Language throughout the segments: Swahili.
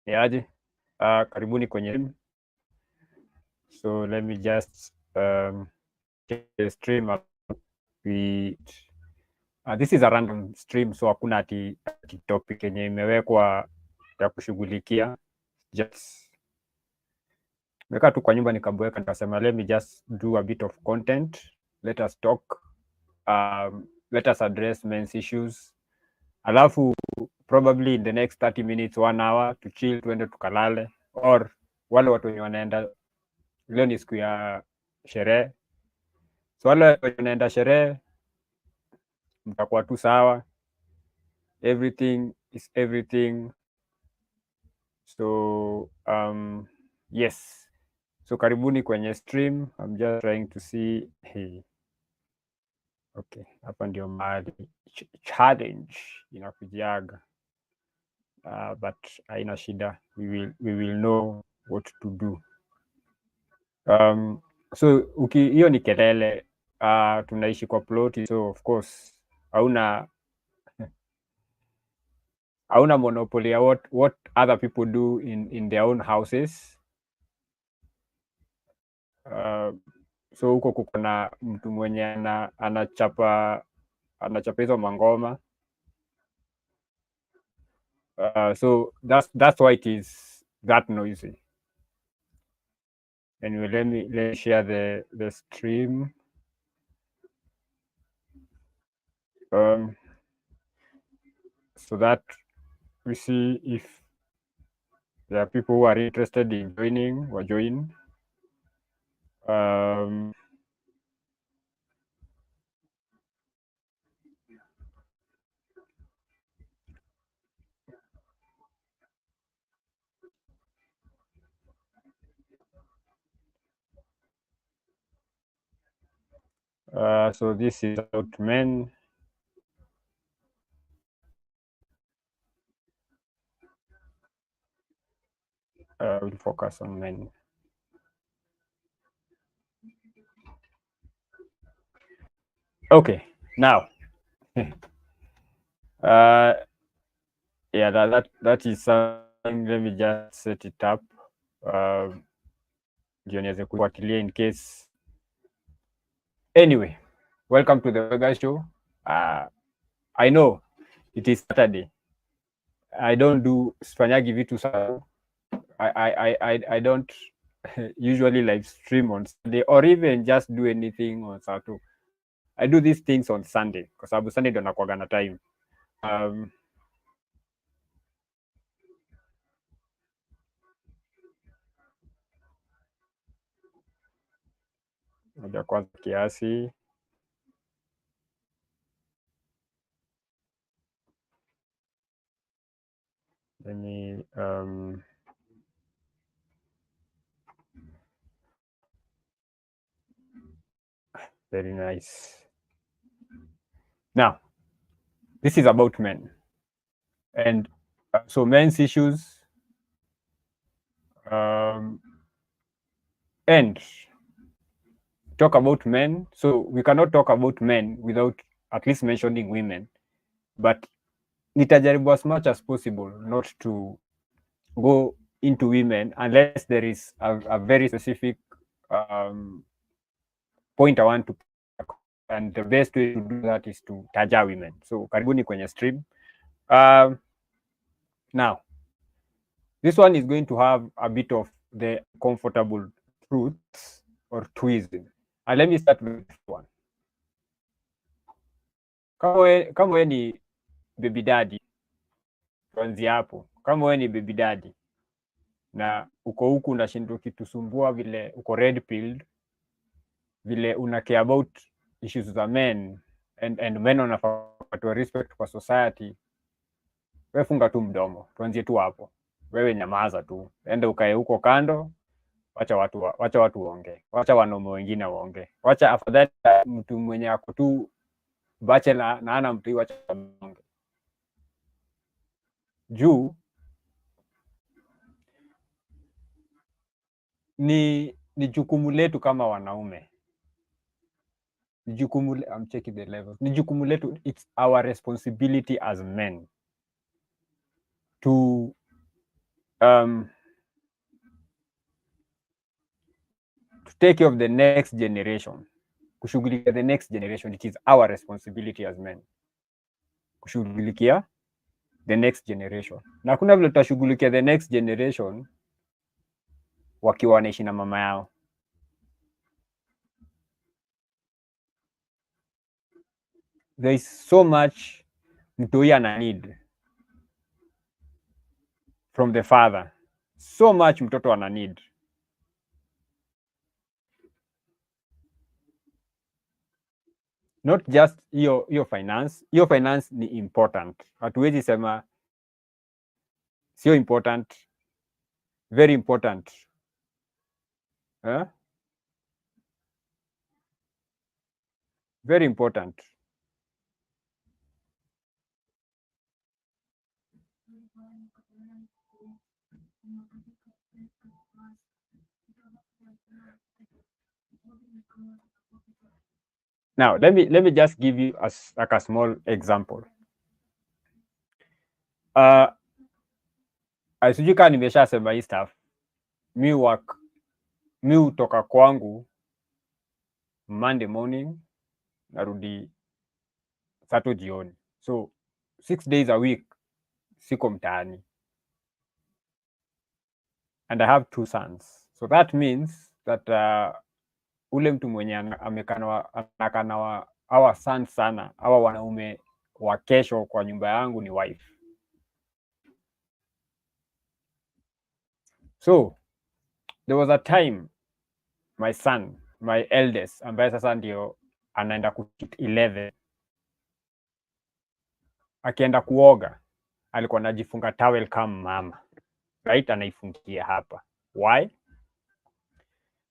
Niaje? Karibuni kwenye so let me just check the stream up. This is a random stream, so hakuna ati topic yenye imewekwa ya kushughulikia. Just nimekaa tu kwa nyumba nikaboeka, nikasema let me just do a bit of content, let us talk, let us address men's issues, alafu probably in the next 30 minutes 1 hour to chill, tuende tukalale, or wale watu wenye wanaenda, leo ni siku ya sherehe, so wale wenye wanaenda sherehe mtakuwa tu sawa, everything is everything. So yes, so karibuni kwenye stream. I'm just trying to see. Hey, okay, hapa ndio mahali challenge inakujaga, but haina shida, we will know what to do. So hiyo ni kelele, tunaishi kwa ploti, so of course hauna monopoly ya what other people do in their own houses. So huko kuko na mtu mwenye anachapa hizo mangoma, so that's why it is that noisy. Anyway, let me share the stream. So that we see if there are people who are interested in joining or join. So this is about men. We'll focus on men. Okay, now yeah, that is something. Let me just set it up ndio niweze kufuatilia in case. Anyway, welcome to the Wega Show. I know it is Saturday. I don't do sifanyagi vitu sana. I don't usually live stream on Sunday or even just do anything on Saturday. I do these things on Sunday kwa sababu Sunday ndo nakuwaga na time. Moja kwanza kiasi. Let me very nice. Now, this is about men, and so men's issues, and talk about men. So we cannot talk about men without at least mentioning women, but nitajaribu as much as possible not to go into women unless there is a very specific point I want to, and the best way to do that is to taja women. So karibuni kwenye stream. Now, this one is going to have a bit of the comfortable truths or twism. And let me start with this one. Kama we ni baby daddy, tuanzie hapo. Kama we ni baby daddy na uko huku unashindwa ukitusumbua vile uko red pilled, vile una care about issues za men and men wanapatiwa respect kwa society, wewe funga tu mdomo, tuanzie tu hapo. Wewe nyamaza tu, ende ukae huko kando, wacha watu waongee, wacha wanaume wengine waongee, wacha afadhali mtu mwenye ako tu bachelor na ana mtu, wacha waongee. Juu ni jukumu letu kama wanaume, ni jukumu, I'm checking the levels, ni jukumu letu, it's our responsibility as men to to take care of the next generation, kushughulikia the next generation, it is our responsibility as men kushughulikia the next generation, na hakuna vile tutashughulikia the next generation wakiwa wanaishi na mama yao. There is so much mtoi ana need from the father, so much mtoto ana need. Not just hiyo finance. Hiyo finance ni important, hatuwezi sema sio important, very important. Very important. Now let me just give you like a small example. Sijui kama nimeshasema hii stuff. Mi hutoka kwangu Monday morning, narudi Saturday jioni, so 6 days a week siko mtaani, and I have 2 sons, so that means that ule mtu mwenye anakana hawa sons sana, hawa wanaume wa kesho kwa nyumba yangu ni wife. So there was a time my son, my eldest, ambaye sasa ndio anaenda kuhit 11, akienda kuoga alikuwa anajifunga towel kama mama, right? Anaifungia hapa. Why?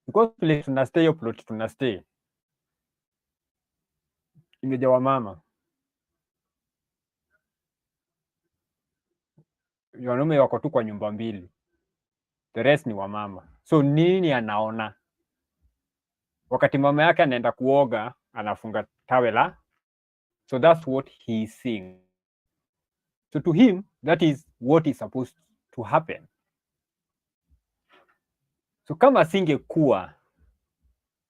Because place tunastay, hiyo plot tunastay imejawa mama, wanaume wako tu kwa nyumba mbili, the rest ni wa mama. So nini anaona wakati mama yake anaenda kuoga anafunga tawela? So that's what he is seeing. So to him that is what is supposed to happen. So kama singekuwa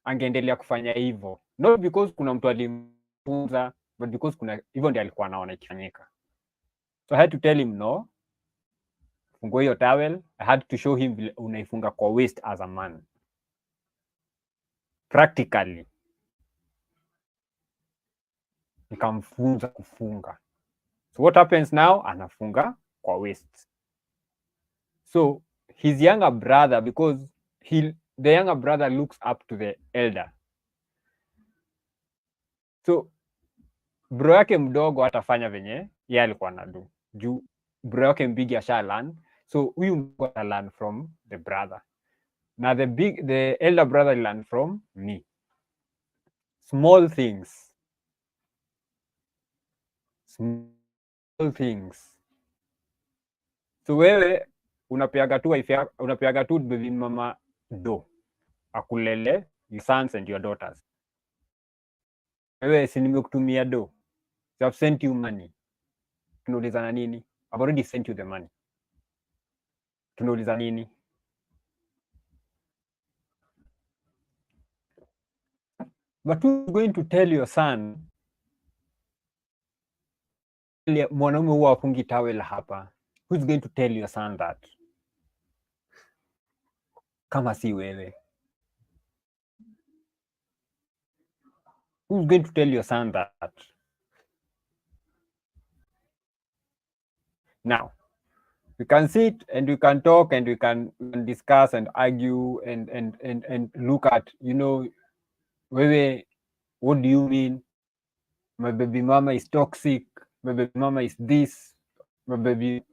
angeendelea kufanya hivyo, not because kuna mtu alimfunza, but because kuna hivyo ndio alikuwa anaona ikifanyika. So I had to tell him no, fungue hiyo towel. I had to show him vile unaifunga kwa waist as a man practically, nikamfunza kufunga. So what happens now? Anafunga kwa waist. So his younger brother, because the younger brother looks up to the elder, so bro yake mdogo atafanya venye yeye alikuwa anadu juu bro yake mbigi asha learn, so huyu mdogo ata learn from the brother, na the elder brother learn from me. Small things. So wewe unapeaga tu baby mama do akulele your sons and your daughters. Wewe si nimekutumia do, so I've sent you money, tunaulizana nini? I've already sent you the money, tunauliza nini? But who's going to tell your son mwanaume huwa afungi towel hapa? Who's going to tell your son that kama si wewe? Who's going to tell your son that? Now we can sit and we can talk and we can discuss and argue and look at, you know, wewe, what do you mean my baby mama is toxic, my baby mama is this, my baby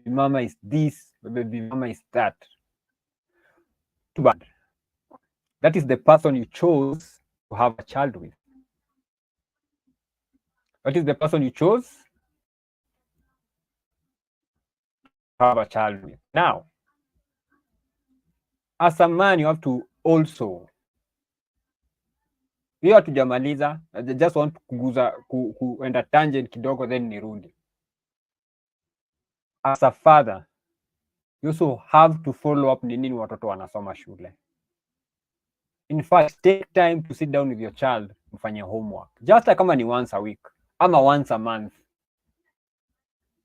mama is this, my baby mama is that? Too bad. That is the person you chose to have a child with. That is the person you chose to have a child with. Now, as a man, you have to also, hiyo hatujamaliza, I just want kuenda tangent kidogo then nirudi. as a father, you also have to follow up ni nini watoto wanasoma shule. In fact, take time to sit down with your child, mfanye homework. Just kama ni once a week ama once a month.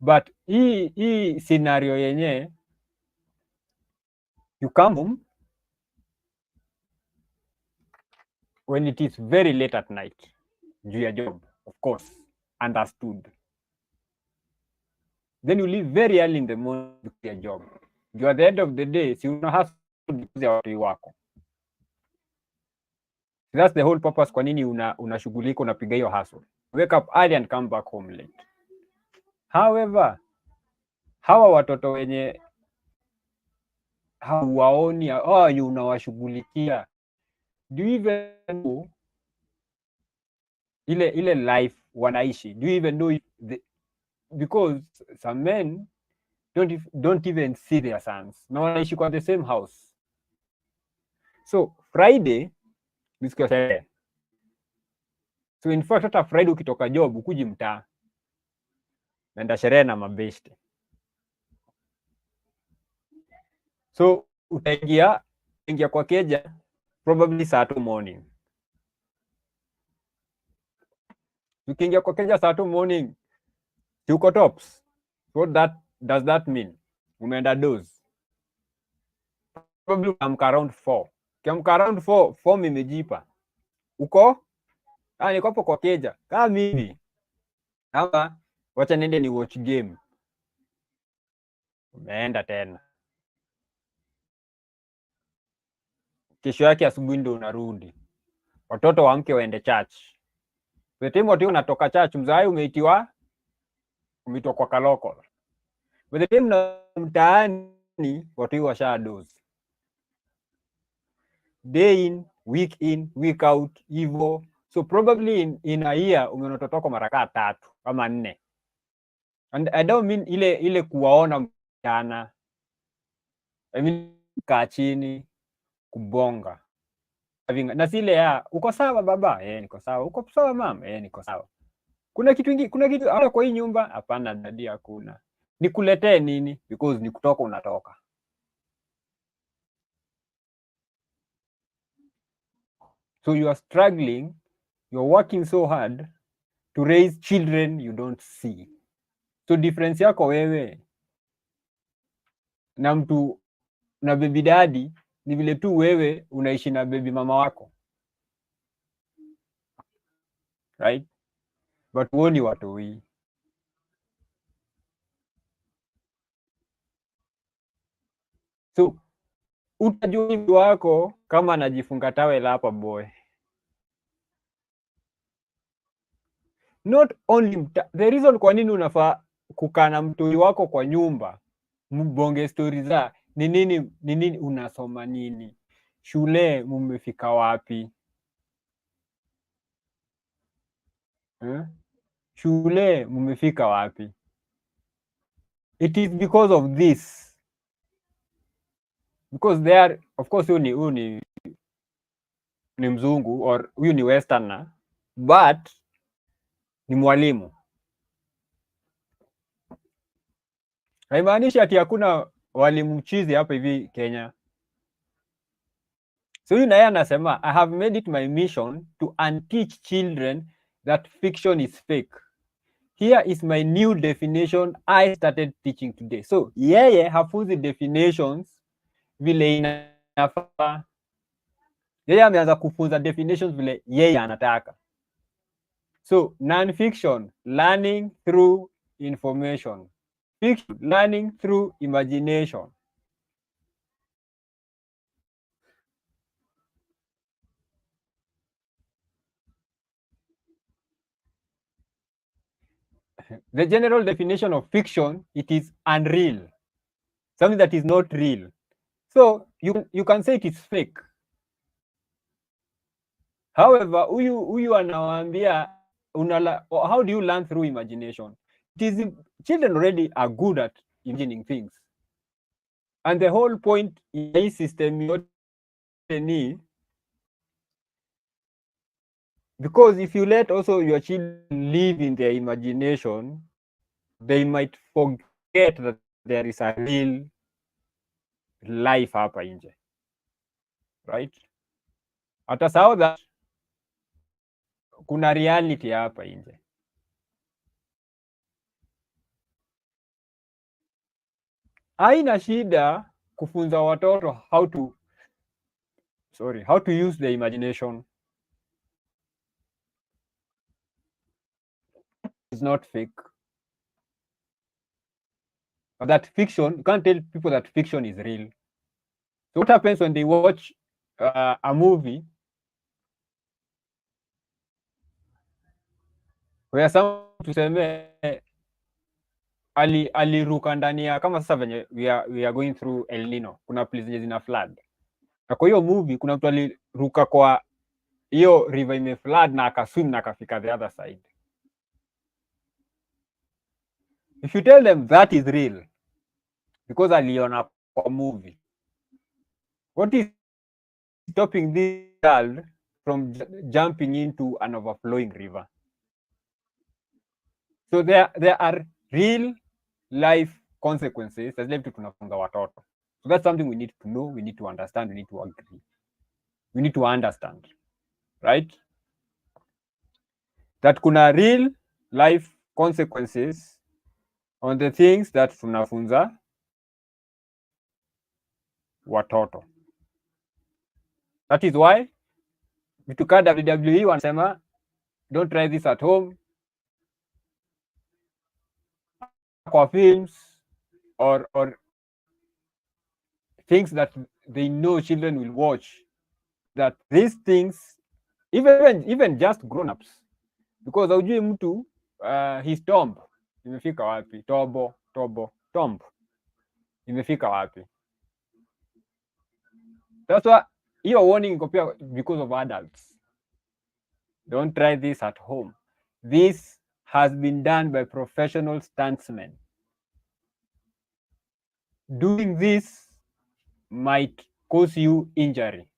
But hii scenario yenye you come home when it is very late at night, juu ya job, of course, understood. Then you leave very early in the morning to your job. You at the end of the day, si una hustle ya watu wako. That's the whole purpose kwa nini unashughulika unapiga hiyo hustle. Wake up early and come back home late. However, hawa watoto wenye hawaoni unawashughulikia, do you even know ile life wanaishi? Do you even know because some men don't even see their sons na wanaishi kwa the same house. So Friday ni siku ya sherehe. So in fact hata Friday ukitoka job ukuji mtaa, naenda sherehe na mabeshte. So utaingia kwa keja probably saa 2 morning. Ukiingia kwa keja saa 2 morning, uko tops. What does that mean? Umeenda doze. Probably ukiamka around 4. Ukiamka around 4 imejipa. Uko? Niko hapo kwa keja. Kama mimi. Ama wacha nende ni watch game. Umeenda tena. Kesho yake asubuhi ndio unarudi. Watoto waamke waende church. The time watu unatoka church, mzai umeitwa kwa kaloko. By the time na mtaani watu washa doze. Day in, week out, hivyo. So probably in a year umeona kwa mara 3 kama 4. And I don't mean ile kuwaona mchana. I mean kaa chini kubonga. Na sile ya uko sawa baba? Niko sawa. Uko sawa mama? Niko sawa. Kuna kitu hata kwa hii nyumba? Hapana dadi, hakuna. Nikuletee nini? Because ni kutoka unatoka. So you are struggling, you are working so hard to raise children you don't see. So difference yako wewe na mtu na baby daddy ni vile tu wewe unaishi na baby mama wako. Right? But woni watu hii. So utajua hivi wako kama anajifunga tawela hapa boy. Not only the reason kwa nini unafaa kukaa na mtoi wako kwa nyumba mbonge stories za ni nini unasoma nini, shule mumefika wapi, shule mumefika wapi. It is because of this, because they are, of course huyu ni mzungu or huyu ni westerner but ni mwalimu. Haimaanishi ati hakuna walimu mchizi hapa hivi Kenya. So huyu naye anasema I have made it my mission to unteach children that fiction is fake. Here is my new definition I started teaching today. So yeye hafunzi definitions vile inafaa. Yeye ameanza kufunza definitions vile yeye anataka. So non-fiction, learning through information. Fiction, learning through imagination. The general definition of fiction, it is unreal. Something that is not real. So you can say it is fake. However, huyu anawaambia how do you learn through imagination? It is children already are good at imagining things. And the whole point in this system ni because if you let also your children live in their imagination, they might forget that there is a real life hapa nje, right? Atasahau that kuna reality hapa nje. Haina shida kufunza watoto how to use the imagination. It's not fake. But that fiction, you can't tell people that fiction is real. So what happens when they watch a movie where someone tuseme aliruka ndani ya, kama sasa venye we are going through El Nino, kuna place zenye zina flood, na kwa hiyo movie kuna mtu aliruka kwa hiyo river ime flood na akaswim na akafika the other side. If you tell them that is real because aliona kwa movie, what is stopping this child from jumping into an overflowing river? So there are real life consequences as left tunafunza watoto. So that's something we need to know, we need to understand, we need to agree. We need to understand, right? That kuna real life consequences on the things that tunafunza watoto. That is why vitu ka WWE wanasema don't try this at home, kwa films or things that they know children will watch, that these things even just grown-ups, because haujui mtu his tomb imefika wapi, tomb imefika wapi. That's why hiyo warning iko pia because of adults. Don't try this at home. This has been done by professional stuntsmen. Doing this might cause you injury.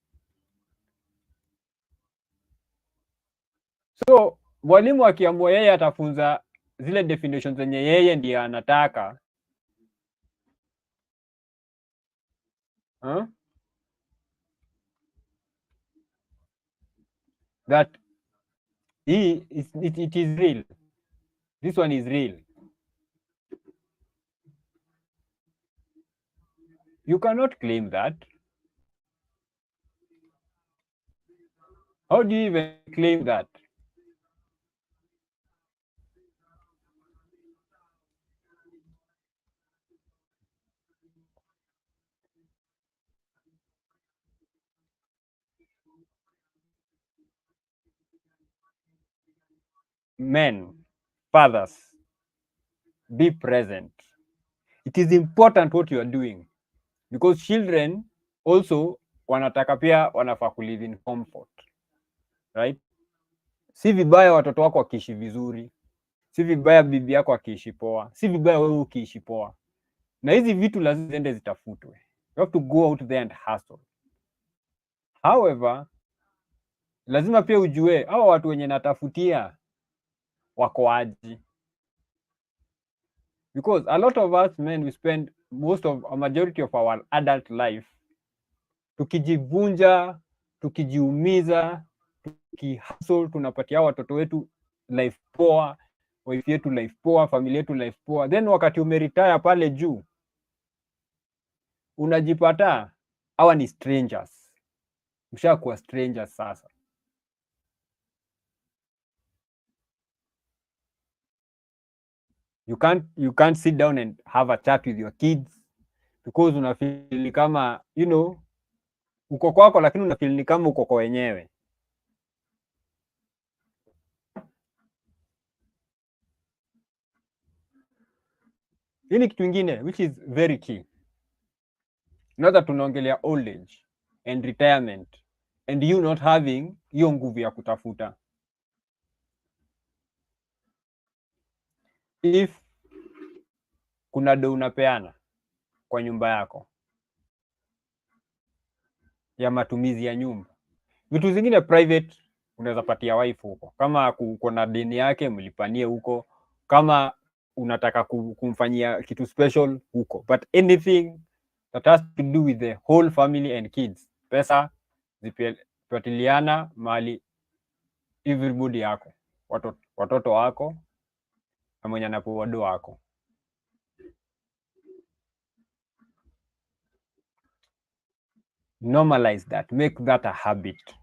So mwalimu akiamua yeye atafunza zile definitions zenye yeye ndiye anataka, that it is real, this one is real, you cannot claim that. How do you even claim that? Men, fathers, be present. It is important what you are doing, because children also wanataka pia wanafaa kulive in comfort, right? Si vibaya watoto wako wakiishi vizuri, si vibaya bibi yako akiishi poa, si vibaya wewe ukiishi poa, na hizi vitu lazima ziende zitafutwe. You have to go out there and hustle. However, lazima pia ujue hawa watu wenye natafutia wako aje, because a lot of us men, we spend a majority of our adult life tukijivunja, tukijiumiza, tukihustle, tunapatia watoto wetu life poa, wife yetu life poa, familia yetu life poa, then wakati umeretire pale juu unajipata hawa ni strangers, mshakuwa strangers sasa. You can't sit down and have a chat with your kids because unafeel kama uko kwako, lakini unafeel ni kama uko kwa wenyewe. Hii ni kitu ingine which is very key. Now that tunaongelea old age and retirement and you not having hiyo nguvu ya kutafuta. If kuna do unapeana kwa nyumba yako ya matumizi ya nyumba, vitu zingine private unaweza patia wife huko, kama uko na deni yake mlipanie huko, kama unataka kumfanyia kitu special huko, but anything that has to do with the whole family and kids, pesa zipatiliana mali everybody yako, watoto wako na mwenye anapewa do wako. Normalize that, make that a habit.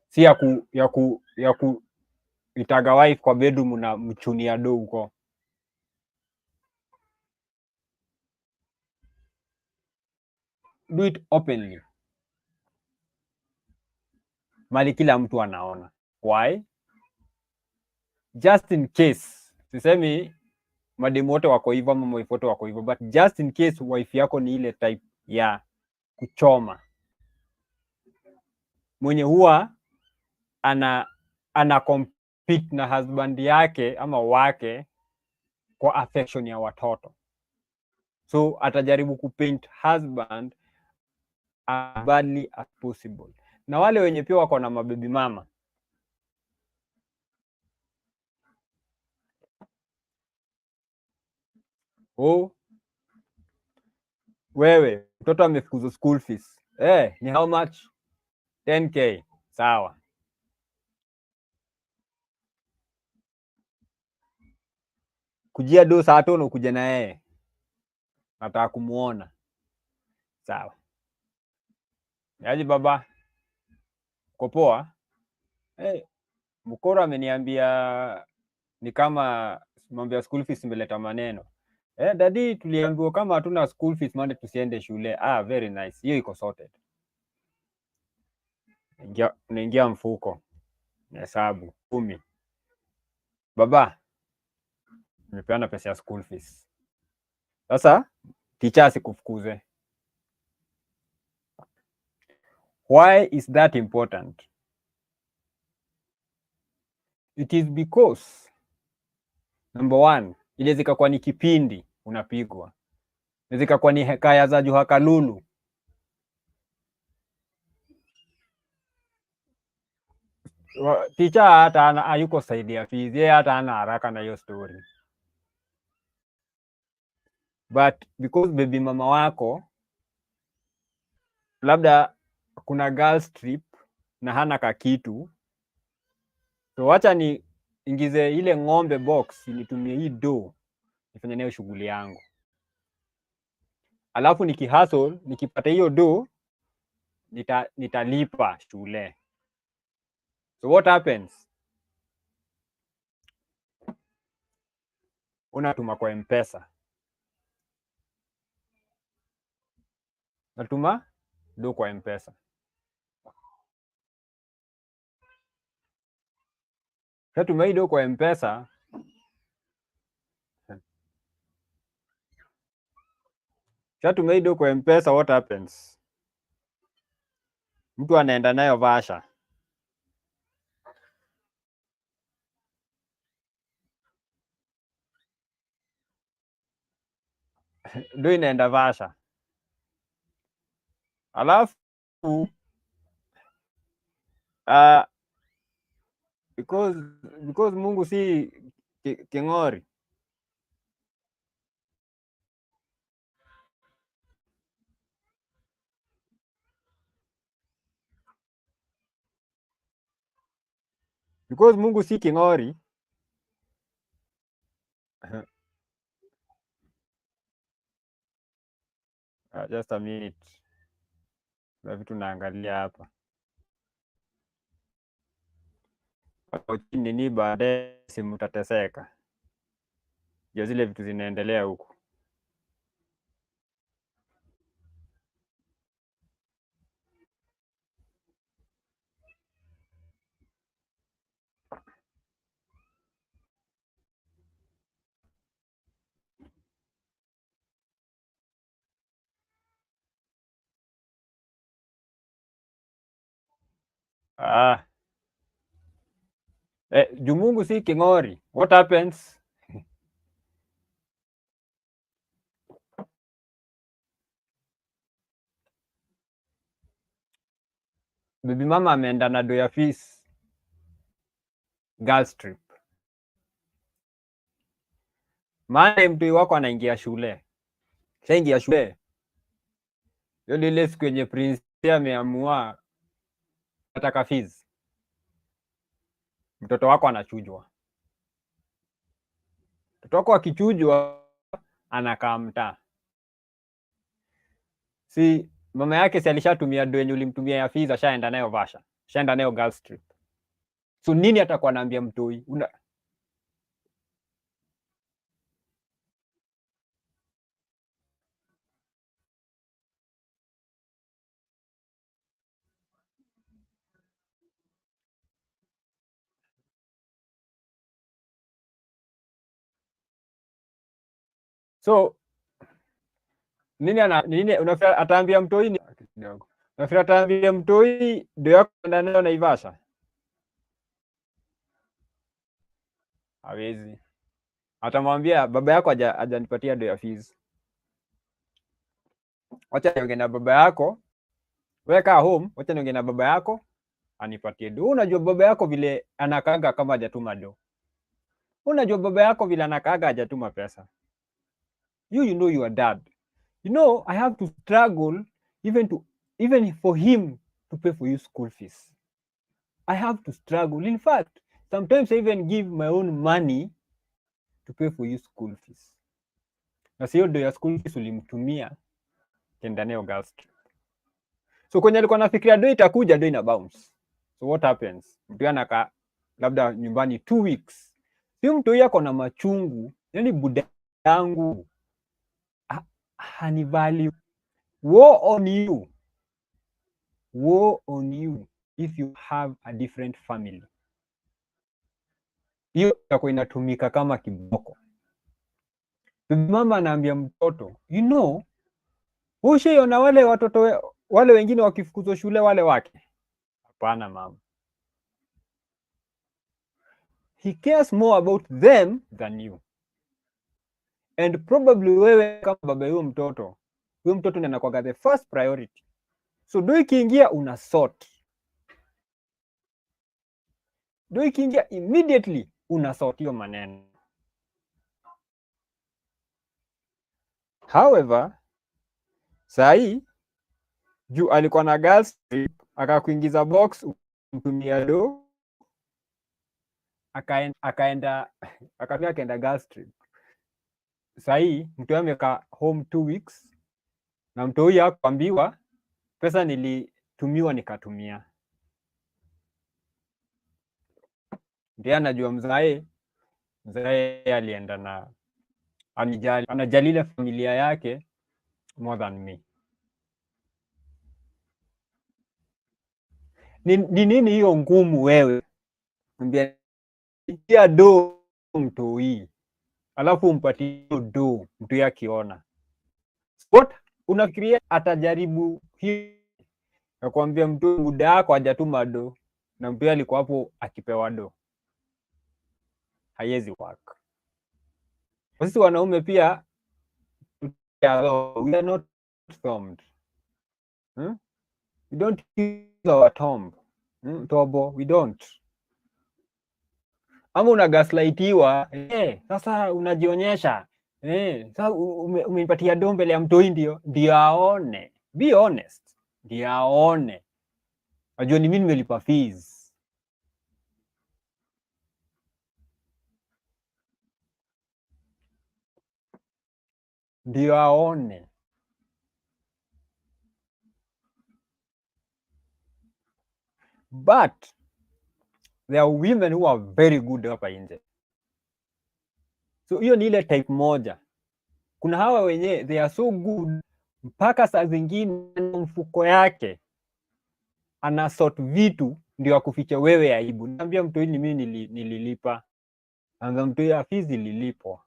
Si ya ku itaga wife kwa bedroom na mchunia do huko. Do it openly, mali kila mtu anaona. Why? Just in case, sisemi mademu wote wako hivyo ama wife wote wako hivyo, but just in case wife yako ni ile type ya kuchoma, mwenye huwa ana compete na husband yake ama wake kwa affection ya watoto, so atajaribu kupaint husband as badly as possible. Na wale wenye pia wako na mababy mama, wewe mtoto amefukuzwa school fees, ni how much? 10k. Sawa, kujia do saa tano kuja na yeye, nataka kumuona. Sawa, yaji baba, uko poa? Mkoro ameniambia ni kama mambo ya school fees imeleta maneno. Daddy, tuliambiwa kama hatuna school fees Monday tusiende shule. Very nice, hiyo iko sorted. Naingia mfuko, hesabu 10. Baba, nimepeana pesa ya school fees. Sasa teacher asikufukuze. Why is that important? It is because number one, ile zikakuwa ni kipindi unapigwa, zikakuwa ni hekaya za Juha Kalulu. Teacher hata hayuko saidia fees, yeye hata ana haraka na hiyo story, but because baby mama wako labda kuna girls trip na hana kakitu, so wacha ni ingize ile ng'ombe box, nitumie hii do nifanye nayo shughuli yangu, alafu nikihustle nikipata hiyo do nitalipa shule. So what happens? Unatuma kwa M-Pesa, natuma do kwa M-Pesa, natuma hii do kwa M-Pesa, natuma hii do kwa M-Pesa. What happens? Mtu anaenda nayo Vasha, do inaenda Vasha, alafu because Mungu si king'ori, because Mungu si king'ori. Just a minute, na vitu naangalia hapa nini, baadaye simu tateseka ya zile vitu zinaendelea huku. Juu Mungu si king'ori, what happens? Bibi mama ameenda na do ya fees girls trip, Maana mtoi wako anaingia shule. Shaingia shule. Hiyo ndio ile siku yenye prince ameamua ataka fees. Mtoto wako anachujwa. Mtoto wako akichujwa anakaa mtaa. Si mama yake si alishatumia do yenye ulimtumia ya fees, ashaenda nayo Vasha. Ashaenda nayo girls trip. So nini atakuwa anaambia mtoi? So nini unafikiri ataambia mtoi kidogo? Unafikiri ataambia mtoi ndio yako kwenda nayo Naivasha? Hawezi. Atamwambia baba yako hajanipatia do ya fees. Wacha niongee na baba yako. Wewe kaa home, wacha niongee na baba yako anipatie do. Unajua baba yako vile anakaaga kama hajatuma do. Unajua baba yako vile anakaaga hajatuma pesa. You know your dad. You know I have to struggle even for him to pay for you school fees. I have to struggle. In fact, sometimes I even give my own money to pay for you school fees. Na sio do ya school fees ulimtumia kenda nayo girls trip. So kwenye alikuwa nafikiria do itakuja, do ina bounce. So what happens? Mtu anakaa labda nyumbani 2 weeks. Sio mtu yako na machungu, yani buda yangu hani value. Woe on you. Woe on you if you have a different family. Hiyo itakuwa inatumika kama kiboko. Mama anaambia mtoto, you know, ushiona wale watoto wale wengine wakifukuzwa shule wale wake. Hapana mama. He cares more about them than you. And probably wewe kama baba huyo mtoto ndiye anakuwa the first priority. So do ikiingia una sort. Do ikiingia immediately una sort hiyo maneno. However, sahi juu alikuwa na girls trip, akakuingiza box mtumia do, akaenda girls trip. Sahi mtu amekaa home 2 weeks na mtu huyu akwambiwa pesa nilitumiwa nikatumia. Ndiye anajua mzae alienda na anajalile familia yake more than me. Ni nini hiyo ngumu wewe? Mbia do mtu hii. Alafu umpatie do mtu yake akiona. What unafikiria atajaribu hii? Nakwambia mtu muda wako hajatuma do na mtu alikuwa hapo akipewa do. Haiwezi work. Sisi wanaume pia we are not thumbed. We don't use our thumb. Tobo, we don't. Ama una gaslightiwa, sasa unajionyesha. Sasa umenipatia do mbele ya mtoi ndio aone. Be honest. Ndio aone. Ajua ni mimi nimelipa fees. Ndio aone. But there are women who are very good hapa nje. So hiyo ni ile type moja. Kuna hawa wenye they are so good mpaka saa zingine mfuko yake ana sort vitu ndio akufiche wewe aibu. Naambia mtu hili mimi nililipa. Anaambia mtu ya fees ililipwa.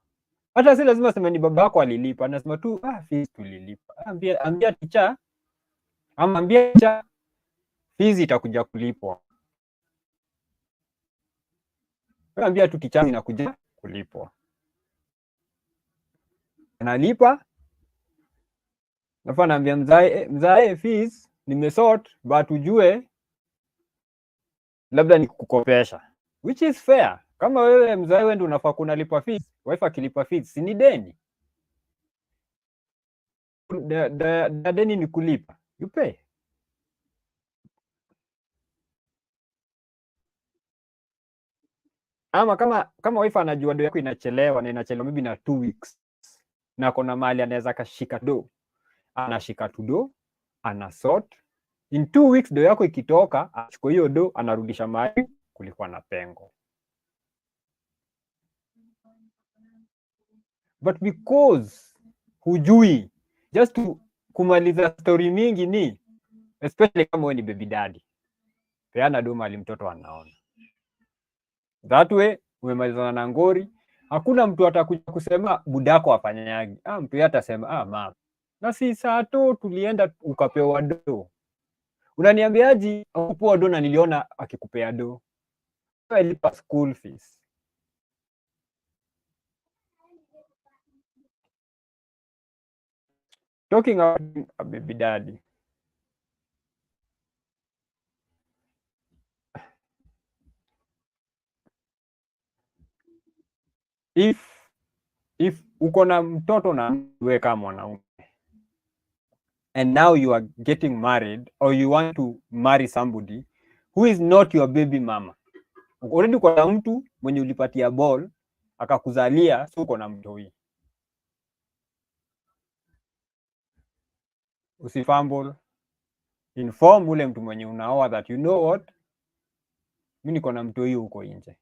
Hata si lazima sema ni baba yako alilipa, anasema tu fees tulilipa. Ambia teacher, ambia teacher fees itakuja kulipwa. Ambia tu teacher inakuja kulipwa. Analipa. Nafaa naambia mzae fees nimesort but ujue labda nikukopesha, which is fair. Kama wewe mzae wewe ndio unafaa kunalipa fees, wife akilipa fees si ni deni? Deni ni kulipa, you pay. Ama kama wife anajua do yako inachelewa na inachelewa maybe na 2 weeks na kuna mali anaweza kashika do, anashika tu do, ana sort in 2 weeks, do yako ikitoka achukue hiyo do anarudisha mali kulikuwa na pengo. But because hujui, just to kumaliza story mingi ni especially kama wewe ni baby daddy, peana do mali mtoto anaona. That way umemalizana na ngori, hakuna mtu atakuja kusema budako afanyagi. Mtu yeye atasema mama, na si saa tu tulienda ukapewa do. Unaniambiaje ukupewa do na niliona akikupea do? Alipa school fees. Talking about a baby daddy. If uko na mtoto na wewe kama mwanaume and now you are getting married or you want to marry somebody who is not your baby mama, already uko na mtu mwenye ulipatia ball akakuzalia, so uko na mtoi, usifumble. Inform ule mtu mwenye unaoa that you know what, mimi niko na mtoi huko nje,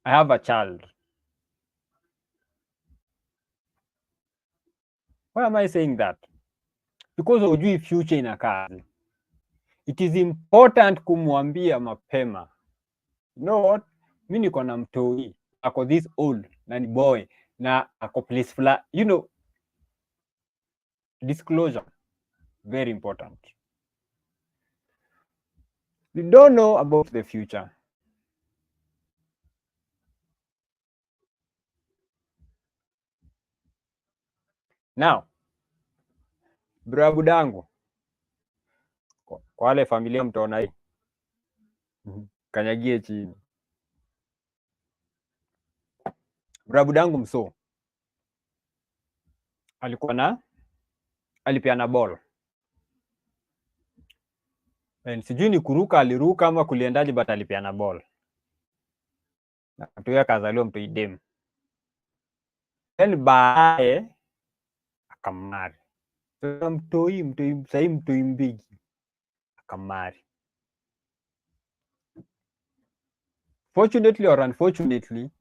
I have a child. Why am I saying that? Because hujui future inakaa. It is important kumwambia mapema, you know what, mimi niko na mtoi ako this old na ni boy na ako place flat, you know, disclosure very important. We don't know about the future. Now brabudangu, kwa wale familia mtaona hii kanyagie chini. Brabudangu mso alikuwa alipeana ball, and sijui ni kuruka aliruka ama kuliendaje, but alipeana ball na mtu yake akazaliwa mtu dem, then baadaye akamari. So mtoi sahii mtoi mbigi akamari. Fortunately or unfortunately,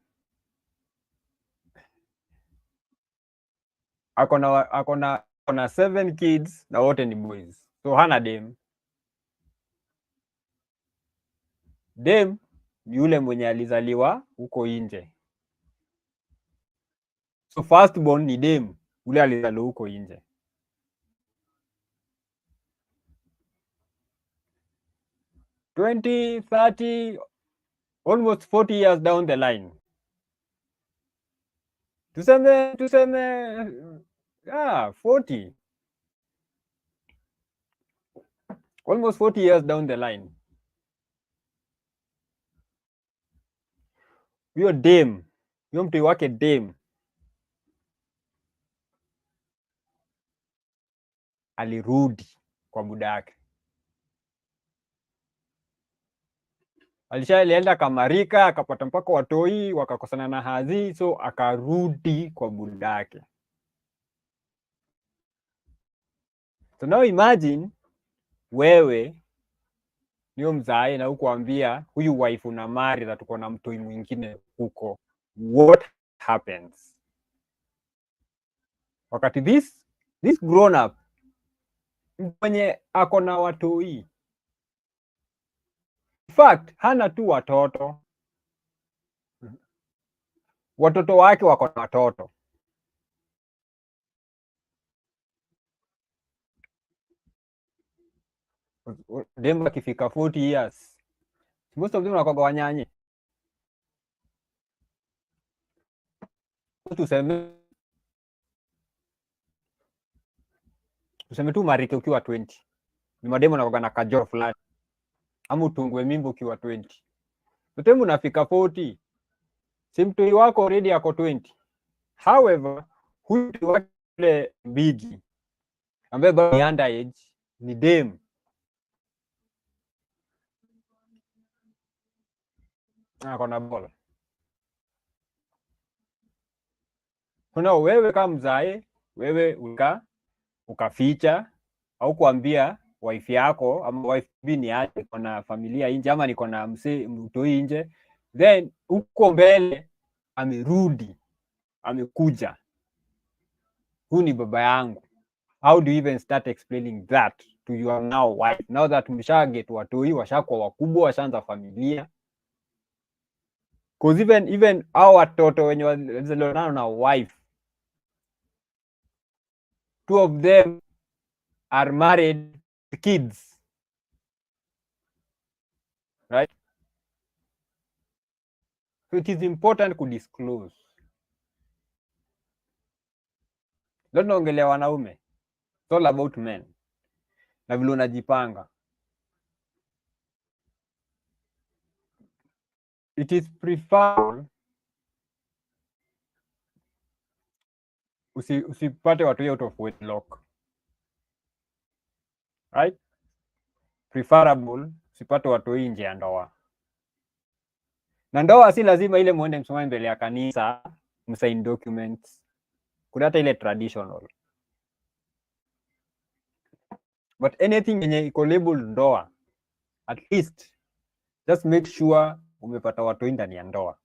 akona 7 kids na wote ni boys, so hana dem. Dem yule mwenye alizaliwa huko nje, so first born ni dem ule alizaliwa huko nje. $20, $30, almost 40 years down the line, tuseme 40, almost 40 years down the line, huyo dem, huyo mtu wake dem alirudi kwa buda yake. Alienda kamarika akapata mpaka watoi wakakosana na hazi, so akarudi kwa buda yake. So now imagine wewe niyo mzae na ukuambia huyu wife una mari na tuko na mtoi mwingine huko, what happens? Wakati this grown up mwenye ako na watoi, in fact hana tu watoto wake wako na watoto. Dem akifika 40 years, most of them wanakuwa wanyanye. Tuseme tu marike ukiwa 20, ni mademo wanakuwa na kajoro fulani, ama utungwe mimba ukiwa 20. Utemu unafika 40, si mtoi wako already ako 20. However, huyu wale bigi ambaye bado ni underage ni dem. Akona bola. Kuna wewe kama mzae, wewe ukaficha au kuambia wife yako ama wife ni aje kuna familia nje ama niko na mtoi nje, then uko mbele amerudi amekuja, huyu ni baba yangu. How do you even start explaining that to your now wife, now that msha get watoi, washakuwa wakubwa, washaanza familia? Cause even hao watoto wenye walizaliwa na wife, 2 of them are married kids, right? So it is important to disclose. Leo naongelea wanaume, it's all about men na vile unajipanga. It is preferable usipate watu out of wedlock, right? Preferable usipate watu nje ya ndoa. Na ndoa si lazima ile muende msome mbele ya kanisa msign documents. Kuna hata ile traditional. But anything yenye iko labeled ndoa, at least just make sure umepata watu ndani ya ndoa.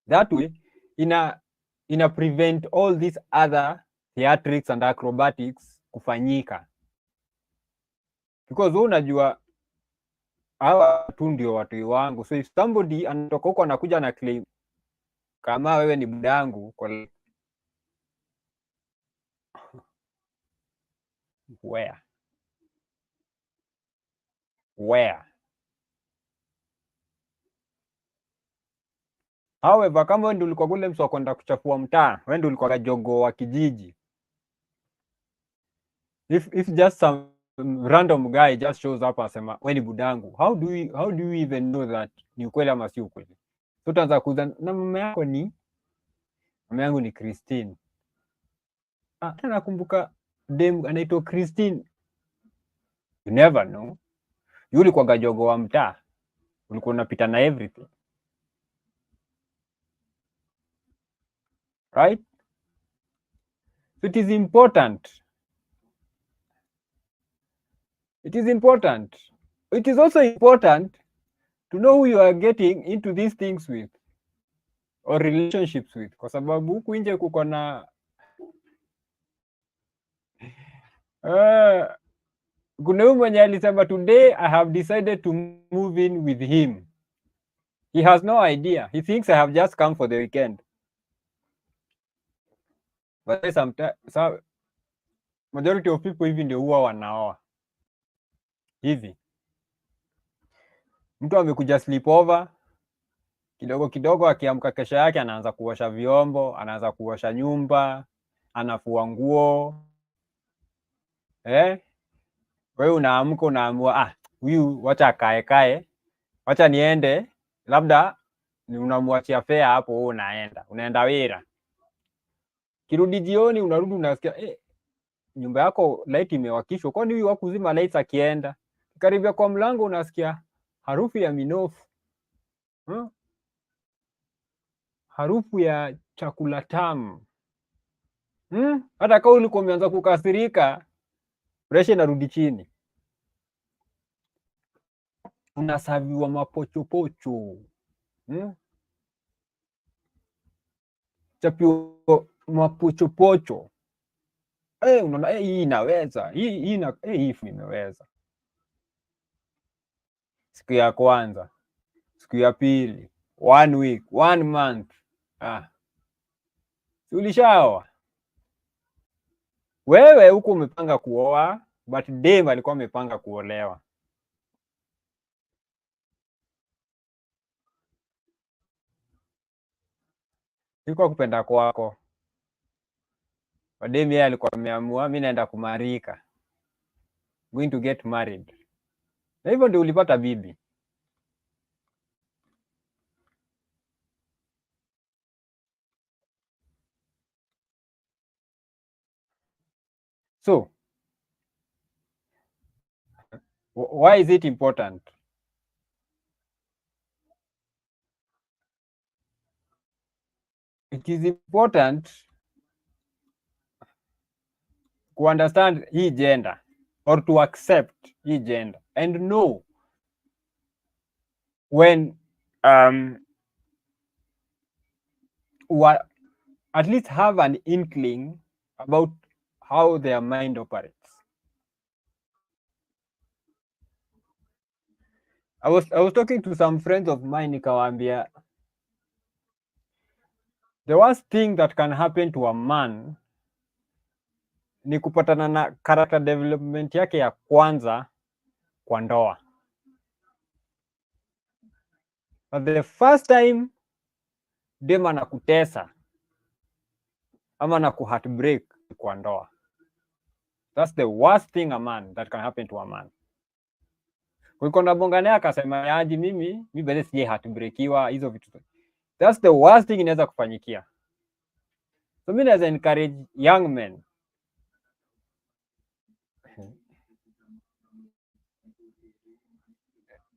That way ina prevent all these other theatrics and acrobatics kufanyika, because wewe unajua hawa tu ndio watu wangu. So if somebody anatoka huko anakuja na claim kama wewe ni budangu, where however, kama wewe ndio ulikuwa kule mswa kwenda kuchafua mtaa, wewe ndio ulikuwa jogo wa kijiji, if just some random guy just shows up asema wewe ni budangu, how do you even know that ni ukweli ama si ukweli? So utaanza kuuza na mama yangu ni Christine. Nakumbuka dem anaitwa Christine. You never know. Yule ulikuwa jogo wa mtaa, ulikuwa unapita na everything, right? So it is important. It is also important to know who you are getting into these things with or relationships with, kwa sababu huku nje kuko na kuna huyu mwenye alisema today I have decided to move in with him. He has no idea. He thinks I have just come for the weekend. But sometimes majority of people hivi ndio huwa wanaoa hivi. Mtu amekuja sleepover kidogo kidogo, akiamka kesho yake anaanza kuosha vyombo, anaanza kuosha nyumba, anafua nguo. Wewe unaamka unaamua huyu wacha kae, wacha niende, labda unamwachia fare hapo, wewe unaenda wira. Kirudi jioni unarudi unasikia nyumba yako light imewakishwa, kwani huyu wakuzima lights akienda. Karibia kwa mlango unasikia harufu ya minofu. Harufu ya chakula tamu. Hata kama ulikuwa umeanza kukasirika, pressure inarudi chini. Unasaviwa mapochopocho. Chapiwa mapochopocho. Unaona hii inaweza. Hii imeweza. Siku ya kwanza, siku ya pili, 1 week, 1 month. Ulishaoa. Wewe huko umepanga kuoa, but dem alikuwa amepanga kuolewa. Ilikuwa kupenda kwako. Dem yeye alikuwa ameamua mimi naenda kumarika. Going to get married. na hivyo ndio ulipata bibi. So why is it important? It is important to understand hii gender or to accept hii gender and know when at least have an inkling about how their mind operates. I was talking to some friends of mine, nikawaambia the worst thing that can happen to a man ni kupatana na character development yake ya kwanza kwa ndoa. But the first time dem anakutesa ama na kuheartbreak kwa ndoa. That's the worst thing a man that can happen to a man. Kuliko na bongane akasema yaji mimi bado sije heartbreakiwa hizo vitu. That's the worst thing inaweza kufanyikia. So mimi naweza encourage young men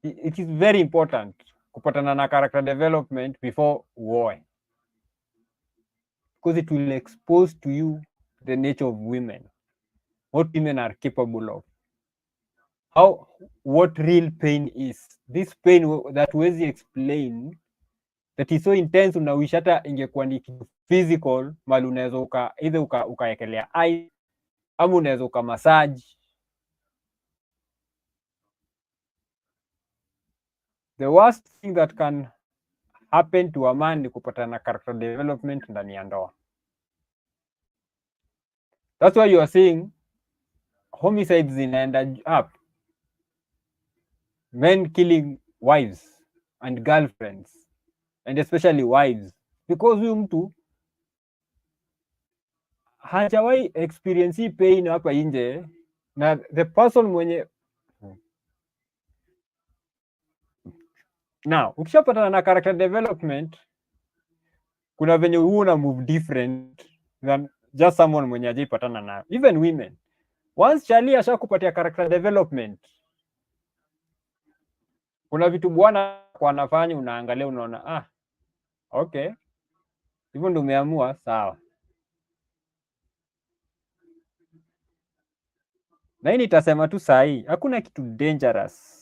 it is very important kupatana na character development before uoe, because it will expose to you the nature of women, what women are capable of, what real pain is. This pain that huwezi explain, that is so intense, unawish hata ingekuwa ni kitu physical, mali unaweza either ukaekelea ice ama unaweza ukamassage. The worst thing that can happen to a man ni kupata na character development ndani ya ndoa. That's why you are seeing homicides zinaenda up, men killing wives and girlfriends and especially wives, because huyu mtu hajawahi experience pain hapa nje, na the person mwenye now ukishapatana na character development, kuna venye una move different than just someone mwenye hajaipatana nayo. Even women, once Charlie ashakupatia character development, kuna vitu bwana kwa anafanya, unaangalia unaona okay, hivyo ndio umeamua, sawa. Na hii nitasema tu saa hii, hakuna kitu dangerous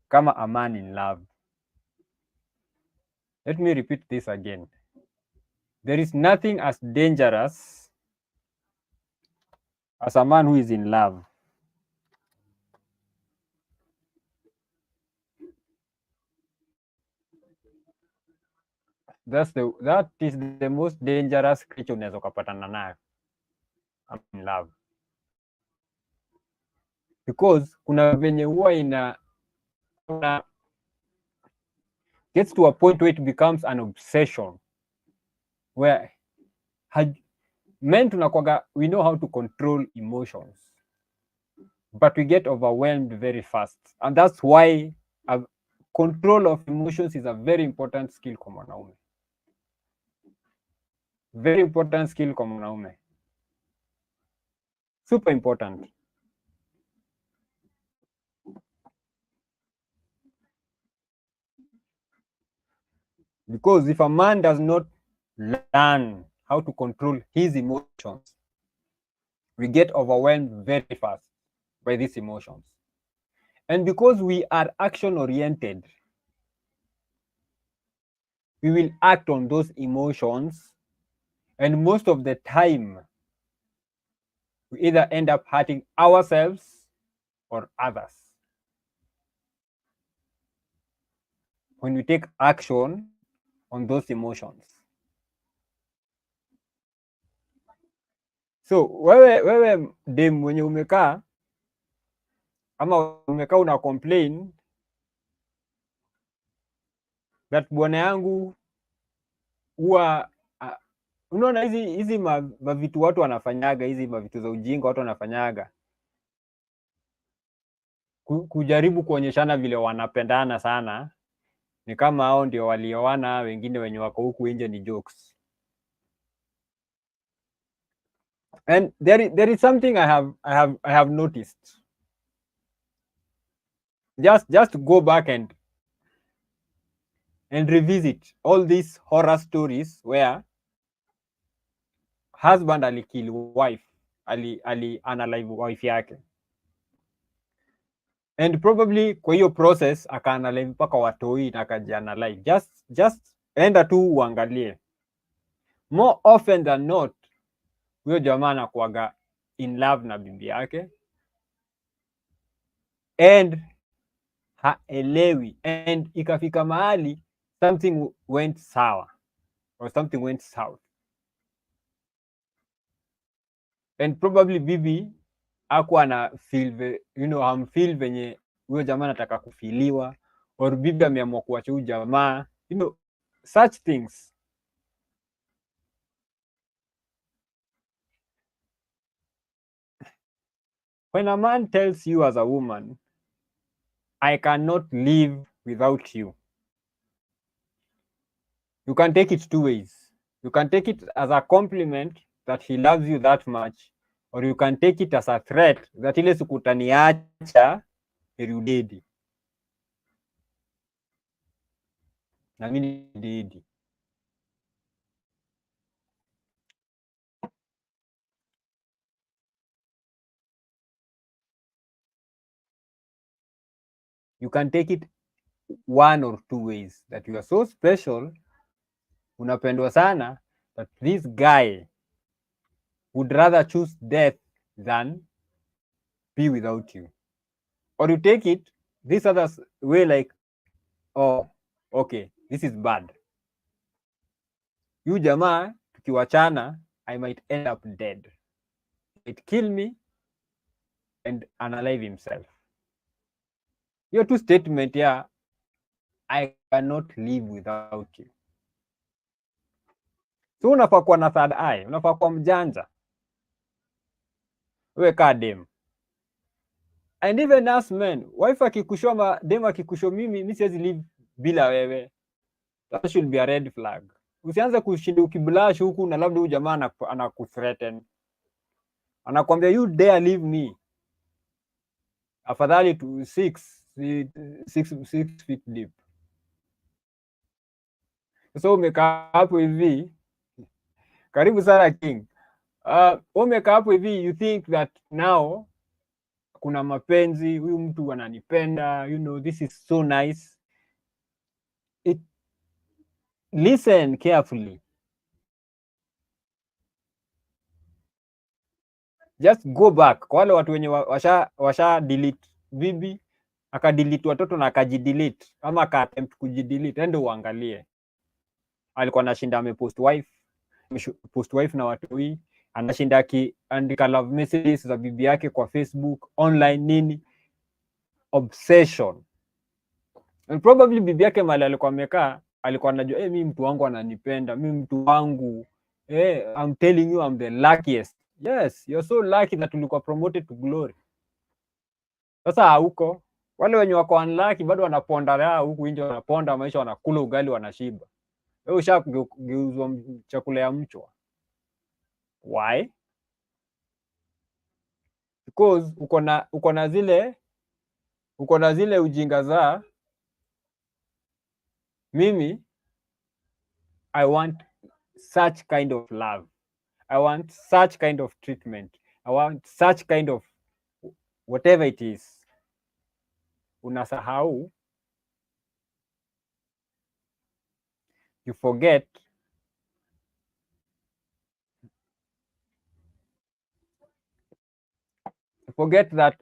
kama a man in love. Let me repeat this again. There is nothing as dangerous as a man who is in love. That is the most dangerous creature unaweza kupatana nayo. I'm in love. Because kuna venye huwa gets to a point where it becomes an obsession, where men tunakwaga, we know how to control emotions, but we get overwhelmed very fast, and that's why control of emotions is a very important skill kwa mwanaume. Very important skill kwa mwanaume, super important. Because if a man does not learn how to control his emotions, we get overwhelmed very fast by these emotions. And because we are action oriented, we will act on those emotions, and most of the time we either end up hurting ourselves or others when we take action on those emotions. So wewe dem mwenye umekaa ama umekaa una complain that bwana yangu huwa unaona hizi mavitu watu wanafanyaga, hizi mavitu za ujinga watu wanafanyaga, kujaribu kuonyeshana vile wanapendana sana, ni kama hao ndio walioana, wengine wenye wako huku nje ni jokes. And there is something I have noticed. Just go back and revisit all these horror stories where husband alikill wife, ali unalive wife yake, and probably kwa hiyo process akaanalive mpaka watoi na akajianalive. Just enda tu uangalie, more often than not huyo jamaa anakuaga in love na bibi yake and haelewi, and ikafika mahali something went sour or something went south, and probably bibi hakuwa ana feel, hamfeel venye huyo jamaa anataka kufiliwa, or bibi ameamua kuacha huyo jamaa, such things. When a man tells you as a woman, I cannot live without you, you can take it two ways. You can take it as a compliment that he loves you that much, or you can take it as a threat that ile siku utaniacha erudedi na mimi dedi. You can take it one or two ways, that you are so special, unapendwa sana, that this guy would rather choose death than be without you. Or you take it this other way, like, oh, okay, this is bad, you jamaa tukiwachana I might end up dead, it kill me and unalive himself. Hiyo tu statement ya I cannot live without you. So unafaa kuwa na third eye, unafaa kuwa mjanja wewe kaa dem. And even us men, wife akikushoma, dem akikusho, mimi siwezi live bila wewe, that should be a red flag. Usianze kushinda ukiblash huku na labda huyu jamaa anakuthreaten, anakwambia you dare leave me, afadhali to 6 feet deep. So umekaa hapo hivi, karibu sana King. Umekaa hapo hivi, you think that now kuna mapenzi, huyu mtu ananipenda, this is so nice. Listen carefully. Just go back. Kwa wale watu wenye washa delete bibi, akadelete watoto na akajidelete, ama akaattempt kujidelete, ende uangalie. Alikuwa anashinda amepost wife na watu hii, anashinda akiandika love messages za bibi yake kwa Facebook, online nini, obsession. And probably bibi yake mali alikuwa amekaa, alikuwa anajua mimi mtu wangu ananipenda, mimi mtu wangu I'm telling you I'm the luckiest. Yes, you're so lucky that ulikuwa promoted to glory. Sasa huko wale wenye wako unlucky bado wanaponda raha huku nje, wanaponda maisha, wanakula ugali, wanashiba. Wewe ushageuzwa chakula ya mchwa. Why? Because uko na zile ujinga za mimi I want such kind of love, I want such kind of treatment, I want such kind of whatever it is. Unasahau, you forget that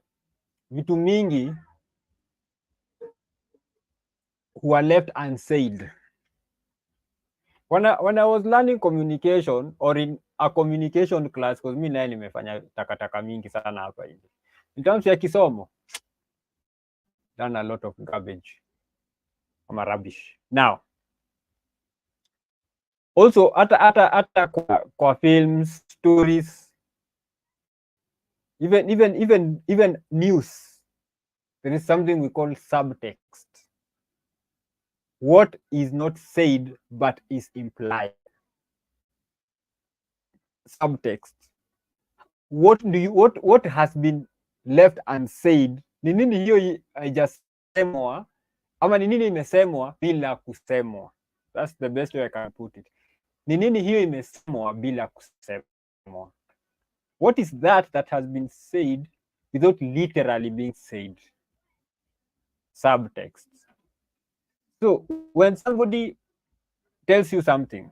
vitu mingi who are left unsaid. When I was learning communication, or in a communication class, because mimi naye nimefanya takataka mingi sana hapa hivi, in terms ya kisomo, done a lot of garbage ama rubbish. Now also hata kwa films, stories, even news, there is something we call subtext. What is not said but is implied. Subtext. What has been left unsaid? Ni nini hiyo haijasemwa ama ni nini imesemwa bila kusemwa? That's the best way I can put it. Ni nini hiyo imesemwa bila kusemwa? What is that has been said without literally being said? Subtext. So when somebody tells you something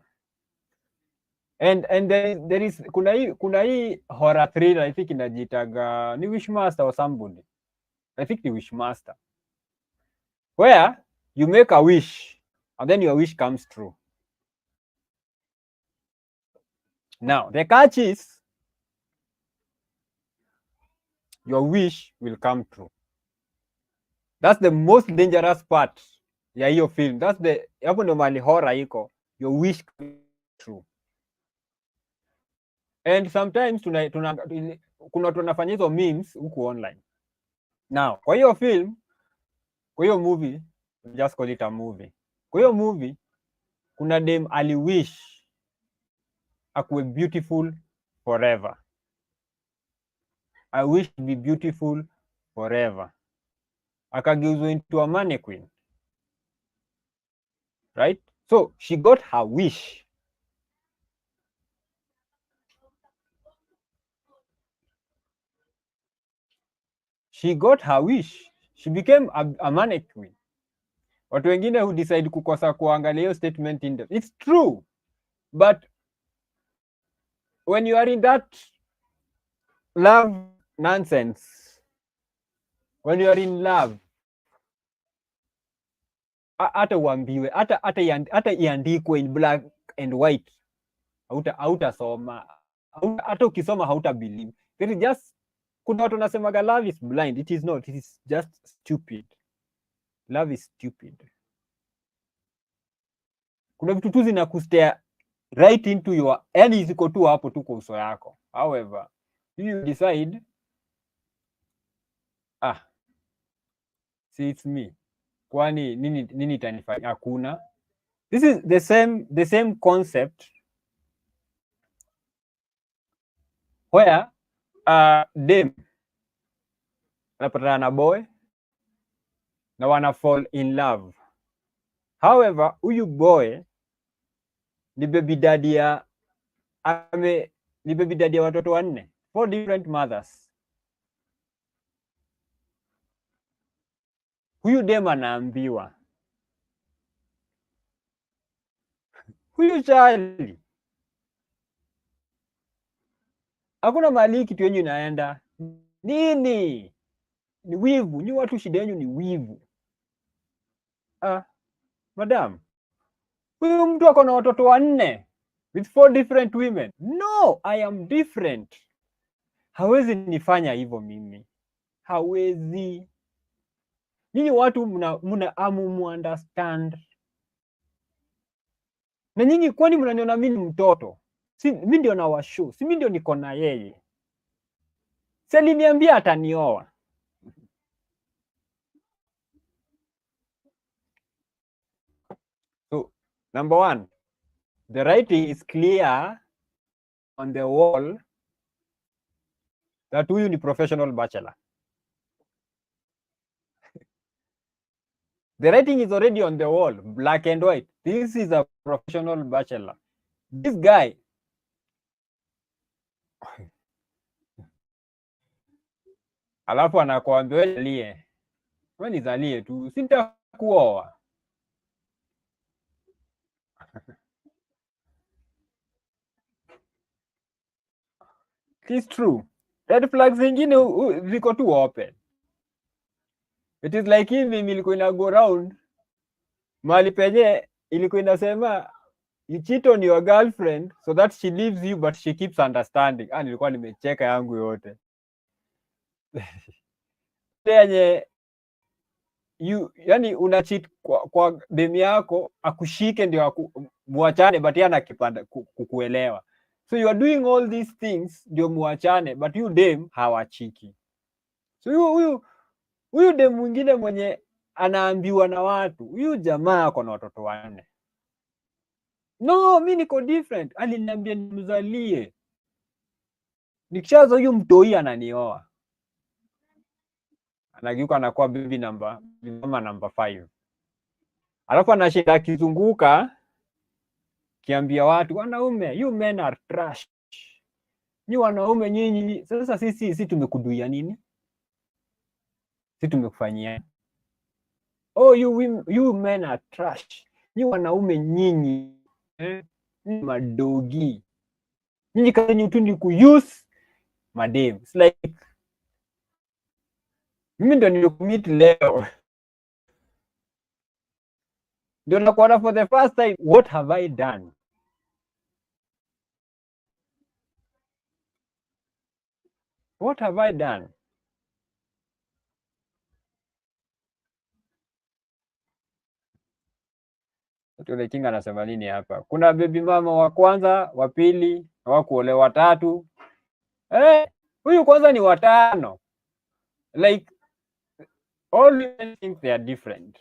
and there is kuna hii horror thriller, I think inajitaga ni Wishmaster or somebody, I think ni Wishmaster, where you make a wish and then your wish comes true. Now the catch is your wish will come true. That's the most dangerous part ya hiyo film. That's the hapo ndo mali horror iko, your wish comes true. And sometimes kuna tunafanya hizo memes huku online. Now kwa hiyo film, kwa hiyo movie, just call it a movie. Kwa hiyo movie kuna dem aliwish akuwe beautiful forever. I wish to be beautiful forever. Akageuzwa into a mannequin. Right? So she got her wish. She got her wish. She became a mannequin. Watu wengine who decide kukosa kuangalia hiyo statement in it's true. But when you are in that love nonsense, when you are in love, hata uambiwe, hata iandikwe in black and white, hautasoma, hata ukisoma hauta believe. There is just, kuna watu wanasemaga love is blind. It is not. It is just stupid. Love is stupid. Kuna vitu tu zinakustea right into your, yani ziko tu hapo tu kwa uso yako. However, you decide, see it's me. Kwani nini itanifanya? Hakuna. This is the same concept where dem anapatana na boy na wana fall in love. However, huyu boy ni baby daddy ya watoto 4, 4 different mothers. Huyu dem anaambiwa, huyu Charlie, hakuna mahali kitu yenyu inaenda. Nini? Ni wivu. Ni watu shida yenyu ni wivu. Madam, huyu mtu ako na watoto 4 with 4 different women. No, I am different. Hawezi nifanya hivyo mimi. Hawezi. Nyinyi watu mu understand. Na nyinyi kwani mnaniona mimi mtoto? Si mimi ndio na washu. Si mimi ndio niko na yeye. Si aliniambia atanioa. So, number 1, the writing is clear on the wall that huyu ni professional bachelor. The writing is already on the wall, black and white. This is a professional bachelor. This guy, alafu anakuambia zalie. Wewe ni zalie tu, sitakuoa. It is true. Red flags zingine ziko tu open. It is like hivi ilikuwa ina go round mali penye ilikuwa inasema you cheat on your girlfriend so that she leaves you but she keeps understanding. Nilikuwa nimecheka yangu yote. Yenye yani una cheat kwa demu yako akushike ndio muachane but yana kipanda kukuelewa. So you are doing all these things ndio muachane but you dem hawachiki. So huyu Huyu dem mwingine mwenye anaambiwa na watu, huyu jamaa ako na watoto 4. No, mi niko different. Aliniambia nimzalie, nikishaza huyu mtoi ananioa, anagiuka anakuwa bibi mama number 5. Alafu anashinda akizunguka kiambia watu, wanaume, you men are trash. Ni wanaume nyinyi. Sasa sisi tumekuduia nini? Sisi tumekufanyia? Oh, you men are trash. Ni wanaume nyinyi. Ni madogi. Nyinyi kazi tu ni kuuse madem. It's like mimi ndo nilikumit leo. Ndio nakuona for the first time. What have I done? What have I done? Tule Kinga anasema nini hapa? Kuna baby mama wa kwanza, wa pili, hawakuolewa, wa tatu. Huyu kwanza ni wa 5. Like all women think they are different.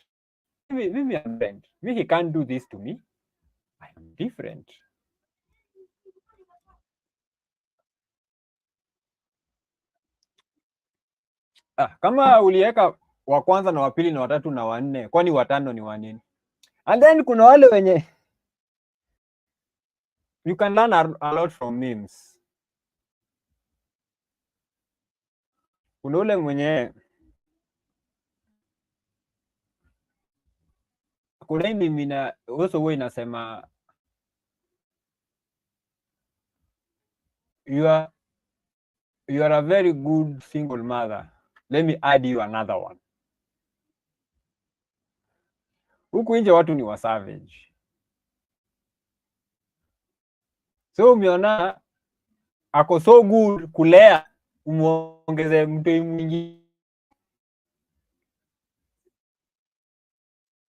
Mimi am different. He can't do this to me. I am different. Kama uliweka wa kwanza na wa pili na wa tatu na wa 4, kwani wa 5 ni wa nini? And then kuna wale wenye you can learn a lot from memes. Kuna ule mwenye kuna hii mimi na also huwa inasema you are a very good single mother. Let me add you another one. Huku nje watu ni wa savage. So umeona ako so good kulea, umuongeze mtu mwingine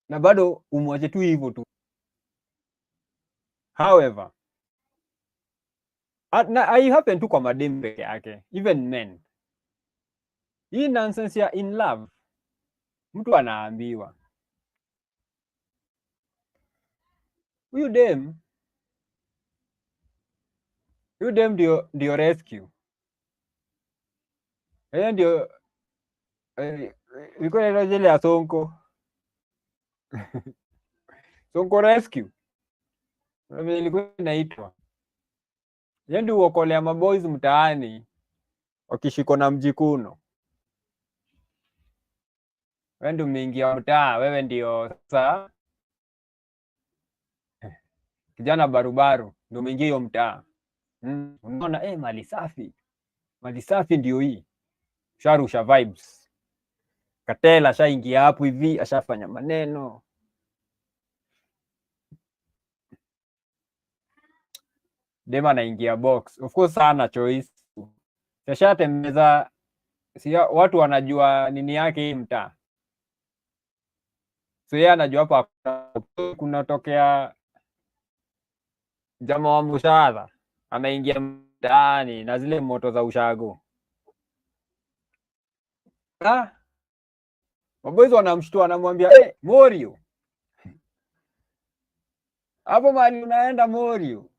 na bado umwache tu hivyo tu. However, I happen tu kwa madem peke yake, even men. Hii nonsense ya in love, mtu anaambiwa huyu dem ndio rescue. Ndio iko ile jele ya Sonko. Sonko rescue. Mimi ilikuwa inaitwa. Ndio uokolea maboys mtaani wakishiko na mjikuno. Wewe ndio umeingia mtaa, wewe ndio sasa kijana barubaru ndio umeingia hiyo mtaa. Unaona mali safi ndio hii. Sharusha vibes. Katela ashaingia hapo hivi, ashafanya maneno. Dema anaingia box. Of course sana choice. Sashatembeza, si watu wanajua nini yake hii mtaa. So yeye anajua hapa kunatokea jamaa wa mshahara anaingia mtaani na zile moto za ushago. Maboys wanamshtua, anamwambia Morio, hapo mahali unaenda Morio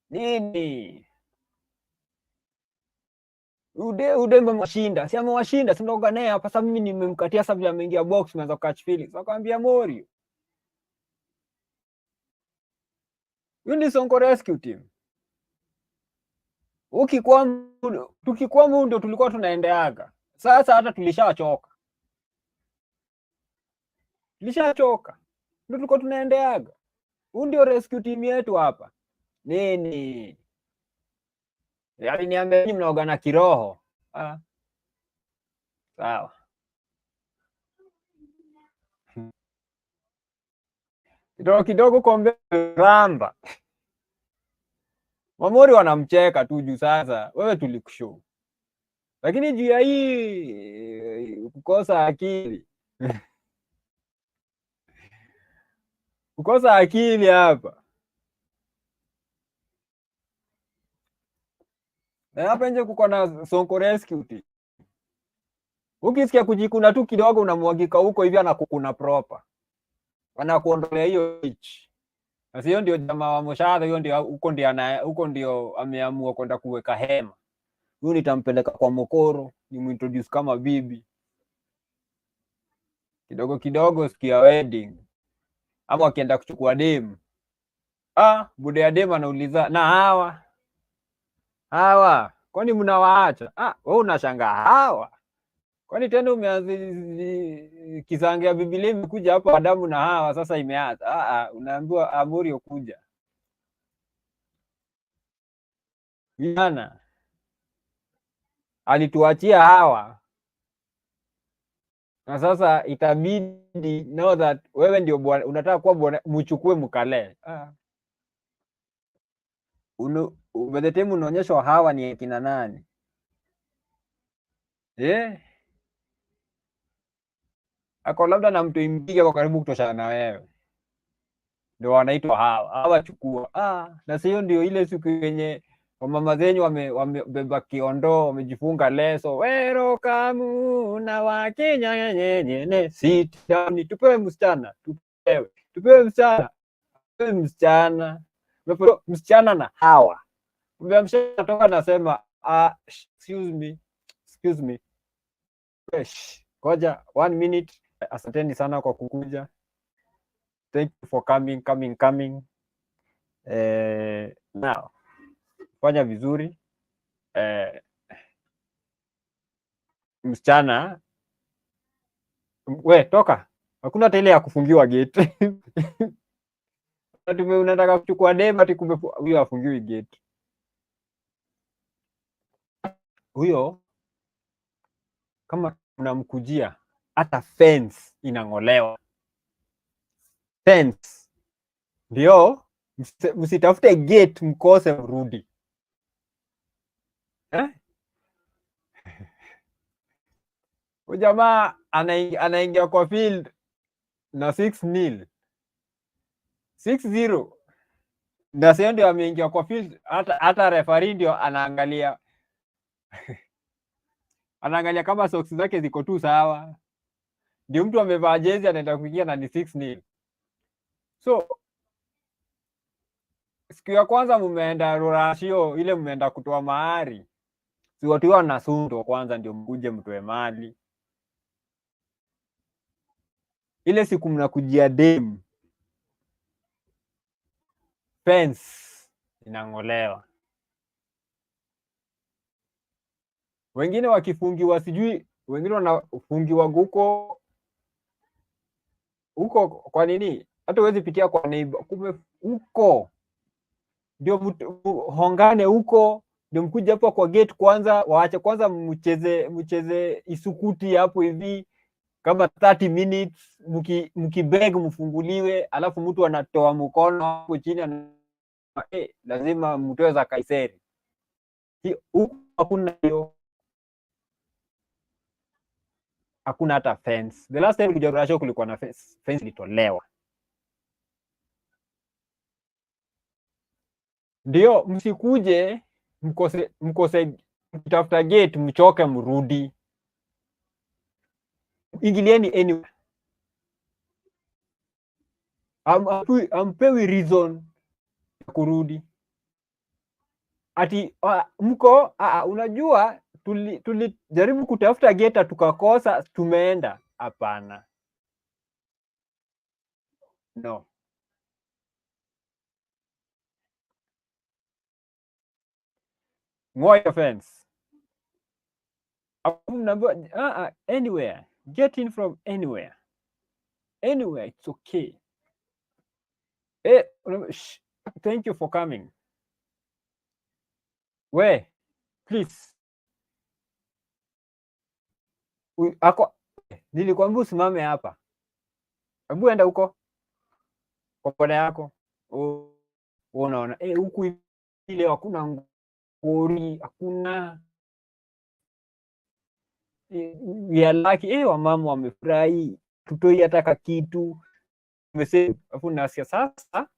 nini? Ude mwashinda, si amewashinda, si mnaoga naye hapa. Sasa mimi nimemkatia, sasa vile ameingia box naanza catch feelings. Akamwambia Morio, you ni Sonko rescue team. Tukikwamu ndio tulikuwa tunaendeaga. Sasa hata tulishachoka. Ndio tulikuwa tunaendeaga. Huu ndio rescue team yetu hapa. Nini? Yaani niambia nyinyi mnaoga na kiroho. Sawa. Kidogo kombe ramba. Mamori wanamcheka tu juu sasa wewe tulikushow. Lakini juu ya hii kukosa akili. Kukosa akili hapa. Na hapa nje kuko na Sonko rescue team. Ukisikia kujikuna tu kidogo unamwagika huko hivi anakukuna proper. Anakuondolea hiyo itch. Na hiyo ndio jamaa wa Moshadha, hiyo ndio huko ndio ameamua kwenda kuweka hema. Huyu nitampeleka kwa Mokoro, nimuintroduce kama bibi. Kidogo kidogo sikia wedding. Ama akienda kuchukua demu. Bude ya demu anauliza, na hawa kwani mnawaacha? Wewe unashangaa hawa. Kwani tena umeanza kisangia Biblia imekuja hapo Adamu na Hawa sasa imeanza. Unaambiwa Amorio kuja. Jana alituachia Hawa. Na sasa itabidi know that wewe ndio bwana, unataka kuwa bwana, mchukue mkale. By the time unaonyeshwa Hawa ni kina nani? Ako labda na mtu impige kwa karibu kutoshana na wewe. Ndio wanaitwa Hawa chukua. Na sio ndio ile siku yenye wamama zenyu wamebeba kiondoo, wamejifunga leso. Wero kamu na Wakenya nyenye sitani. Tupewe msichana, tupewe msichana. Msichana na Hawa. Mbona msichana toka nasema excuse me. Koja 1 minute. Asanteni sana kwa kukuja. Thank you for coming. Now fanya vizuri. Msichana we toka, hakuna hata ile ya kufungiwa gate. Unataka kuchukua dema ati kumbe huyo afungiwi gate. Huyo kama unamkujia hata fence inang'olewa. Fence ndio msitafute gate mkose mrudi. Jamaa anaingia kwa field na 6-0 6-0 na sio ndio ameingia kwa field. Hata referee ndio anaangalia anaangalia kama socks zake ziko tu sawa, ndio mtu amevaa jezi anaenda kuingia na ni 6-0. So siku ya kwanza mumeenda rorashio ile, mumeenda kutoa mahari, si watu wao na sundo kwanza ndio mkuje mtoe mali. Ile siku mnakujia demu, fence inang'olewa. Wengine wakifungiwa sijui, wengine wanafungiwa huko kwa nini? Hata huwezi pitia kwa neighbor. Kumbe huko ndio hongane huko, ndio mkuja hapo kwa gate kwanza, waache kwanza mcheze isukuti hapo hivi kama 30 minutes, mkibeg mfunguliwe, alafu mtu anatoa mkono hapo chini lazima mtoe za Kaiseri. Huko hakuna hiyo. Hakuna hata fence. The last time kuja kulikuwa na fence ilitolewa. Ndio msikuje mkose mtafuta gate mchoke mrudi. Ingilieni anywhere. Ampewi reason ya kurudi. Ati mko unajua tulijaribu kutafuta gate tukakosa, tumeenda. Hapana. No. Ngoja fence. Anywhere. Get in from anywhere. Anywhere, it's okay. Thank you for coming. Where? Please. Nilikwambia usimame hapa. Hebu enda huko. Kwa pole yako. Unaona huku ile hakuna ngori, hakuna ya laki. Wamama wamefurahi. Tutoi hata kitu. Afu nasikia sasa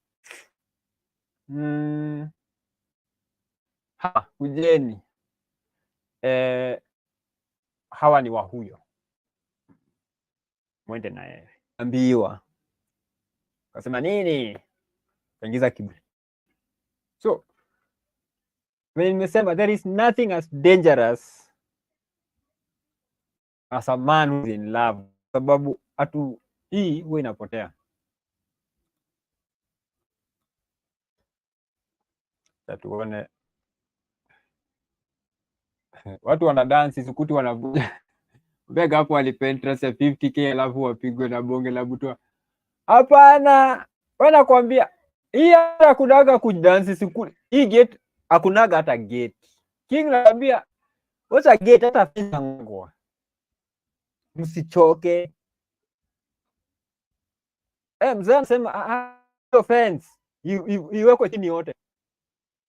kujeni. Hawa ni wa huyo. mwende na yeye. Ambiwa kasema nini, kaingiza kiburi. So when nimesema there is nothing as dangerous as a man who is in love, sababu hii huwa inapotea. Tuone watu wana dance sukuti wanavuja bega hapo, alipentress 50k alafu wapigwe na bonge la butwa. Hapana, wanakwambia hii hata kunaga kudansi sukuti hii gate, hakunaga hata gate. King nakwambia wacha gate hata fence ngwa, msichoke. Mzee anasema fence iwekwe chini yote,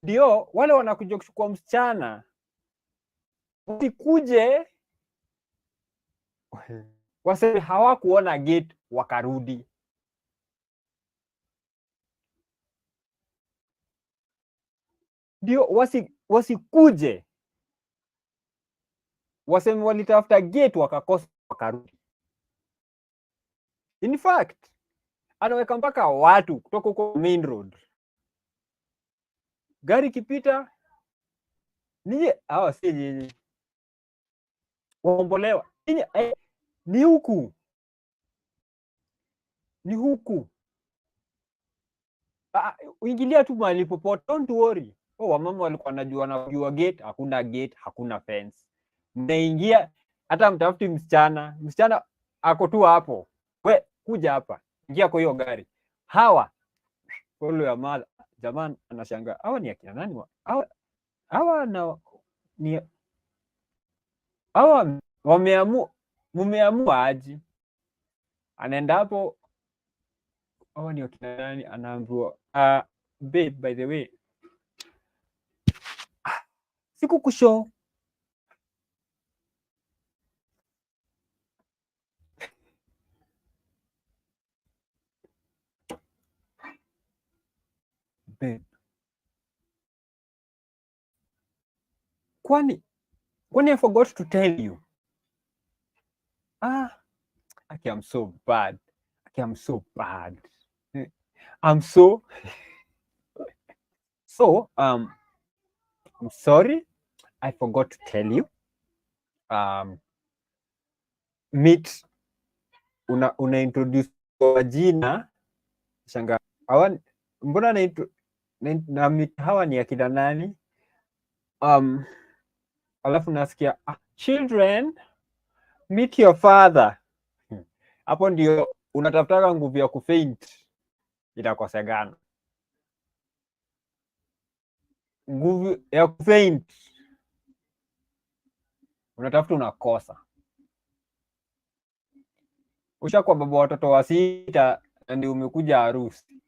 ndio wale wanakuja kuchukua msichana usikuje waseme hawakuona gate wakarudi. Ndio wasikuje waseme walitafuta gate wakakosa wakarudi. In fact anaweka mpaka watu kutoka huko main road, gari kipita nije hawa si nyinyi waombolewa ni huku uingilia tu mahali popote, don't worry. Wamama walikuwa wanajua gate, hakuna gate, hakuna fence, mnaingia hata mtafuti msichana ako tu hapo, we kuja hapa, ingia kwa hiyo gari. Hawa follow ya mala jamani, anashangaa hawa ni akina nani? Hawa na ni hawa mumeamua aje? Anaenda hapo, hawa ni akina nani? Anaambiwa babe, by the way siku kusho babe, kwani I forgot to tell you. Okay, I'm so bad. I'm sorry, I forgot to tell you. Meet una introduce kwa jina shanga hawa, mbona na meet hawa ni akina nani? Alafu nasikia children meet your father. Hapo ndio unatafutaka nguvu ya kufaint, itakosekana nguvu ya kufaint, unatafuta unakosa. Ushakuwa baba watoto wa 6 ndio umekuja harusi,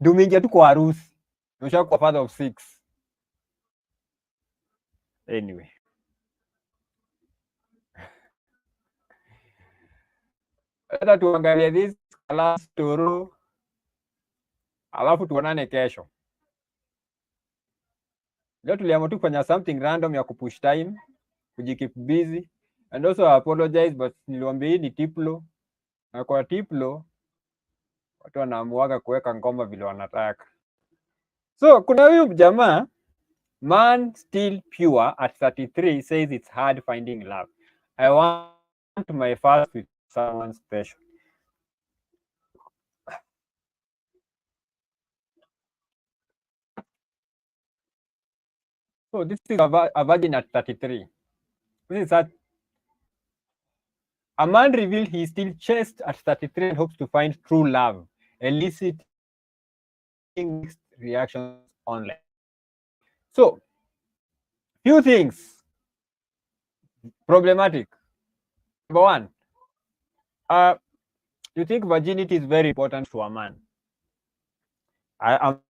ndio umeingia tu kwa harusi, ushakuwa father of 6. Anyway, hata tuangalie this last story, alafu tuonane kesho. Leo tuliamua tu kufanya something random ya kupush time, kujikeep busy, and also I apologize, but niliwaambia hii ni Tiplo, na kwa Tiplo watu wanaamuaga kuweka ngoma vile wanataka. So kuna huyu jamaa, man still pure at 33 says it's hard finding love. I want my first with someone special. So this is a virgin at 33. This is a man revealed he is still chaste at 33 and hopes to find true love, eliciting mixed reactions online. So, few things problematic. Number one, you think virginity is very important to a man? I'm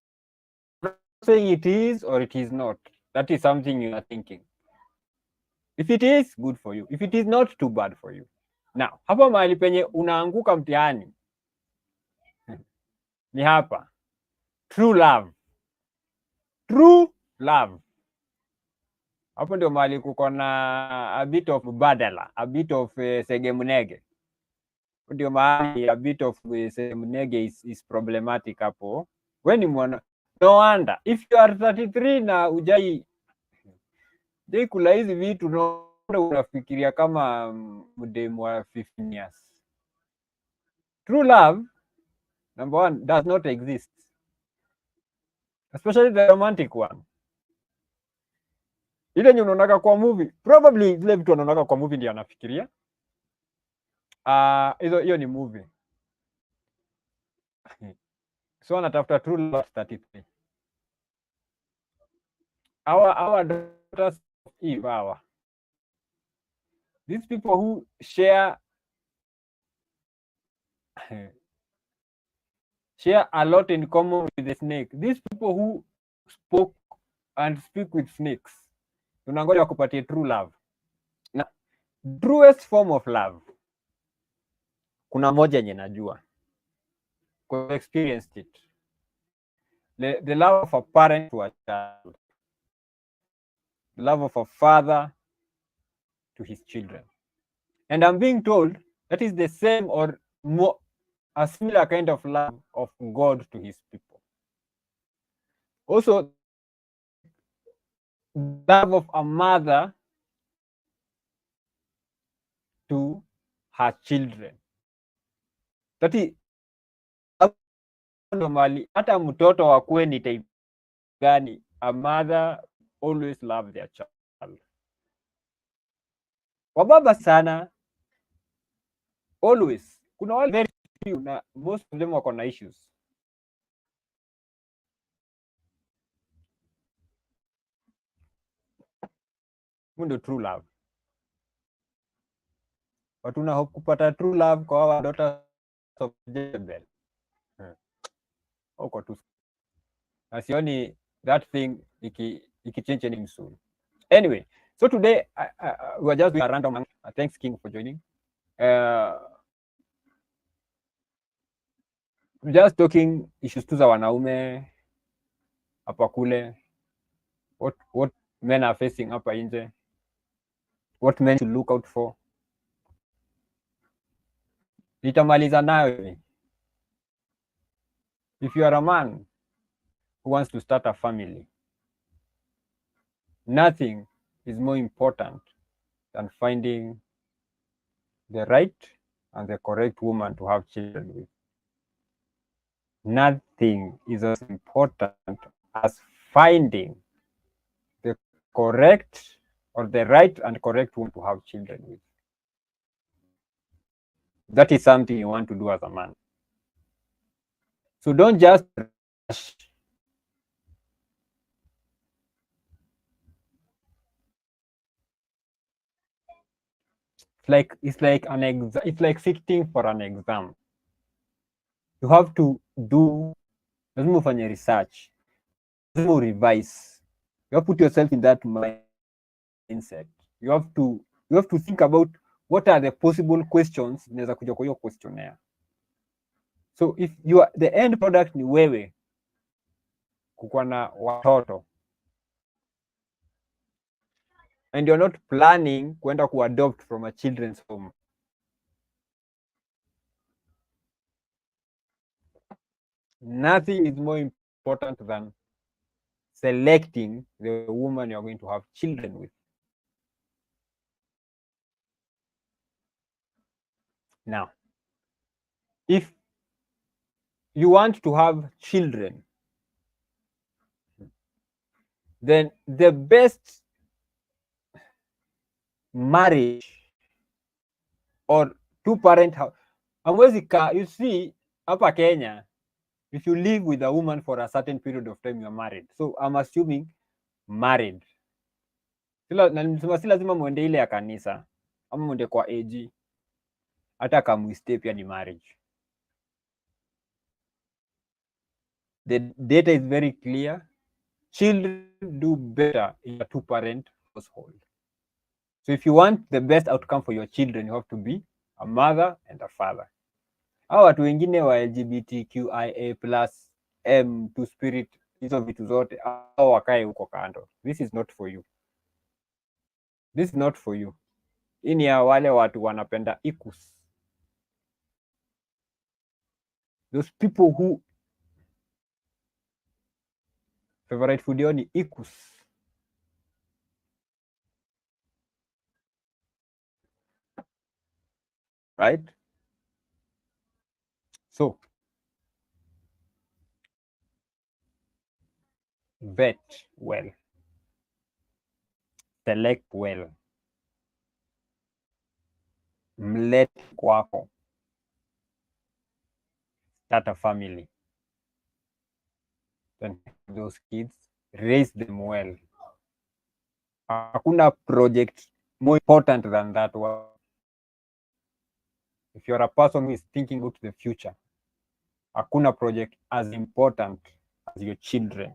not saying it is or it is not. That is something you are thinking. If it is, good for you. If it is not, too bad for you. Now, hapa mahali penye unaanguka mtihani ni hapa. True love. True love. Hapo ndio mahali kuko na a bit of badala, a bit of segemnege. Ndio mahali a bit of segemnege is problematic hapo. When mwana, no wonder if you are 33 na ujai kula hizi vitu, no unafikiria kama mdemu wa 15 years. True love, number one, does not exist, especially the romantic one. Ile yenye unaonaga kwa movie, probably zile vitu unaonaga kwa movie ndio anafikiria. Hiyo ni movie. So anatafuta true love at 33. Our daughters of Eve, these people who share a lot in common with the snake. These people who spoke and speak with snakes. Unangoja kupatia true love. Na truest form of love, kuna moja yenye najua, because I experienced it. The love of a parent to a child, the love of a father to his children. And I'm being told that is the same or more, a similar kind of love of God to his people. Also, love of a mother to her children. That is, normally, hata mtoto wakue ni type gani, a mother always love their child. Wababa sana, always. Kuna wale very few na most of them wako na issues. Ndio true love. Watu na hope kupata true love kwa hawa daughters of Jezebel. Uko tu. Asioni that thing iki-change anything soon. Anyway, so today we are just doing a random. Thanks King for joining. Just talking issues tu za wanaume hapa kule, what men are facing hapa nje, what men should look out for. Nitamaliza nayo. If you are a man who wants to start a family, nothing is more important than finding the right and the correct woman to have children with. Nothing is as important as finding the correct or the right and correct woman to have children with. That is something you want to do as a man. So don't just rush. It's like sitting for an exam. You have to do, lazima ufanye research, lazima revise. You have to put yourself in that mindset. You have to think about what are the possible questions zinaweza kuja kwa hiyo questionnaire. So if you are, the end product ni wewe kukuwa na watoto and you're not planning kwenda kuadopt from a children's home, nothing is more important than selecting the woman you're going to have children with. Now, if you want to have children, then the best marriage or two-parent house, you see, hapa Kenya, if you live with a woman for a certain period of time, you're married. So I'm assuming married. Si lazima mwende ile ya kanisa ama mwende kwa AG, hata kama stay pia ni marriage. The data is very clear. Children do better in a two-parent household. So if you want the best outcome for your children, you have to be a mother and a father. Hao watu wengine wa LGBTQIA+ M to spirit, hizo vitu zote hao wakae huko kando. This is not for you. This is not for you. Hii ni ya wale watu wanapenda ikus. Those people who favorite food yao ni ikus. Right? So, vet well. Select well. Mlete kwako. Start a family. Then those kids, raise them well. Hakuna project more important than that one. If you're a person who is thinking about the future, hakuna project as important as your children.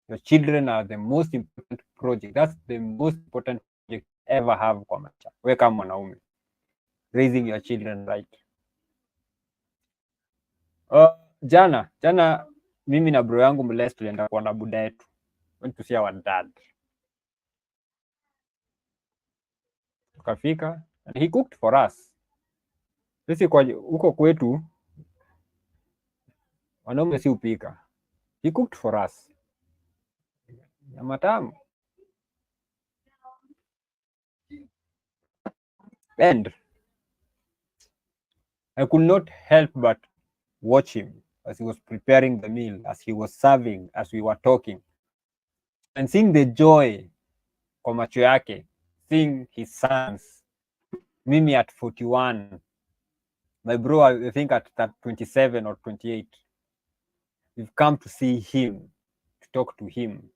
Your children are the most important project. That's the most important project you ever have kwa maisha. Wewe kama mwanaume. Raising your children right. Jana mimi na bro yangu Mles tulienda kuona buda yetu. Went to see our dad. Tukafika and he cooked for us. Sisi kwa huko kwetu wanaume si upika. He cooked for us. Nyama tamu. And I could not help but watch him as he was preparing the meal, as he was serving, as we were talking. And seeing the joy kwa macho yake, seeing his sons, mimi at 41, my bro I think at 27 or 28, we've come to see him, to talk to him.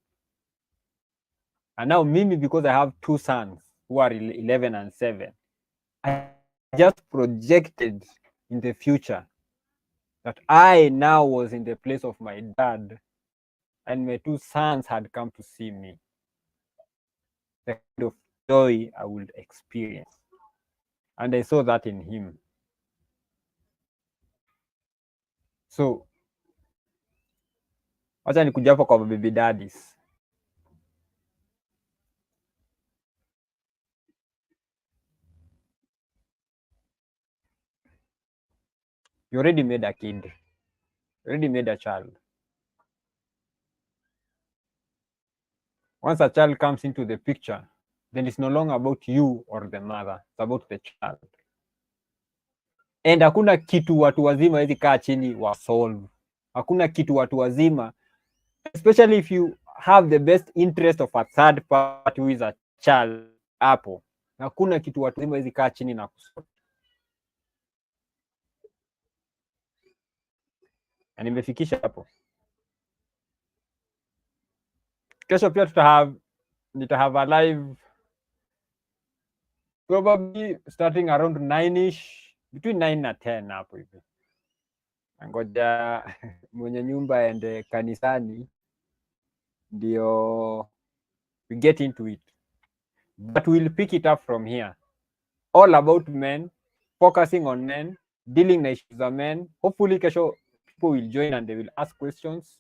And now mimi, because I have two sons who are 11 and 7, I just projected in the future that I now was in the place of my dad and my two sons had come to see me. The kind of joy I would experience. And I saw that in him. So, wacha nikuja hapo kwa baby daddies. You already made a kid. You already made a child. Once a child comes into the picture, then it's no longer about you or the mother. It's about the child. And hakuna kitu watu wazima hizi kaa chini wa solve. Hakuna kitu watu wazima, especially if you have the best interest of a third party who is a child hapo. Hakuna kitu watu wazima hizi kaa chini na kusolve. Na nimefikisha hapo. Kesho pia nita have a live probably starting around 9ish, between 9 na 10 hapo hivi. Ngoja mwenye nyumba aende kanisani ndio we get into it. But we'll pick it up from here. All about men, focusing on men, dealing na issues za men. Hopefully kesho people will join and they will ask questions.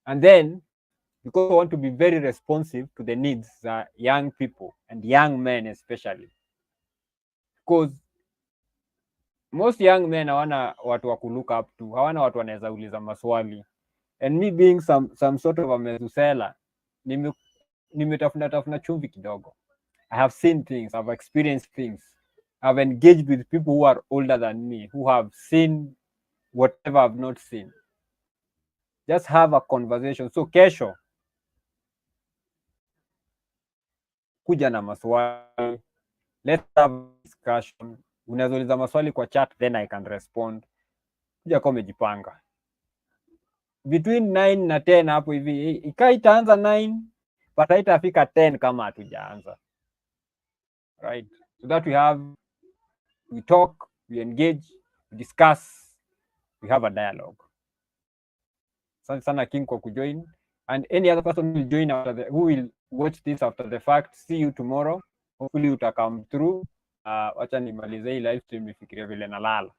And then, because I want to be very responsive to the needs of young people and young men especially. Because most young men hawana watu wa look up to, hawana watu wanaweza uliza maswali. And me being some sort of a mezusela, nimetafuna chumvi kidogo. I have seen things, I've experienced things. I've engaged with people who are older than me, who have seen whatever I've not seen. Just have a conversation. So kesho, kuja na maswali. Let's have a discussion. Unaweza maswali kwa chat, then I can respond. Kuja kwa umejipanga. Between 9 na 10 hapo hivi, ikaa itaanza 9, but haitafika 10 kama hatujaanza. Right? So that we talk, we engage, we discuss, we have a dialogue. Asante sana King kwa kujoin, and any other person who will join who will watch this after the fact. See you tomorrow. Hopefully uta come through. Wacha nimalize hii live stream nifikirie vile nalala.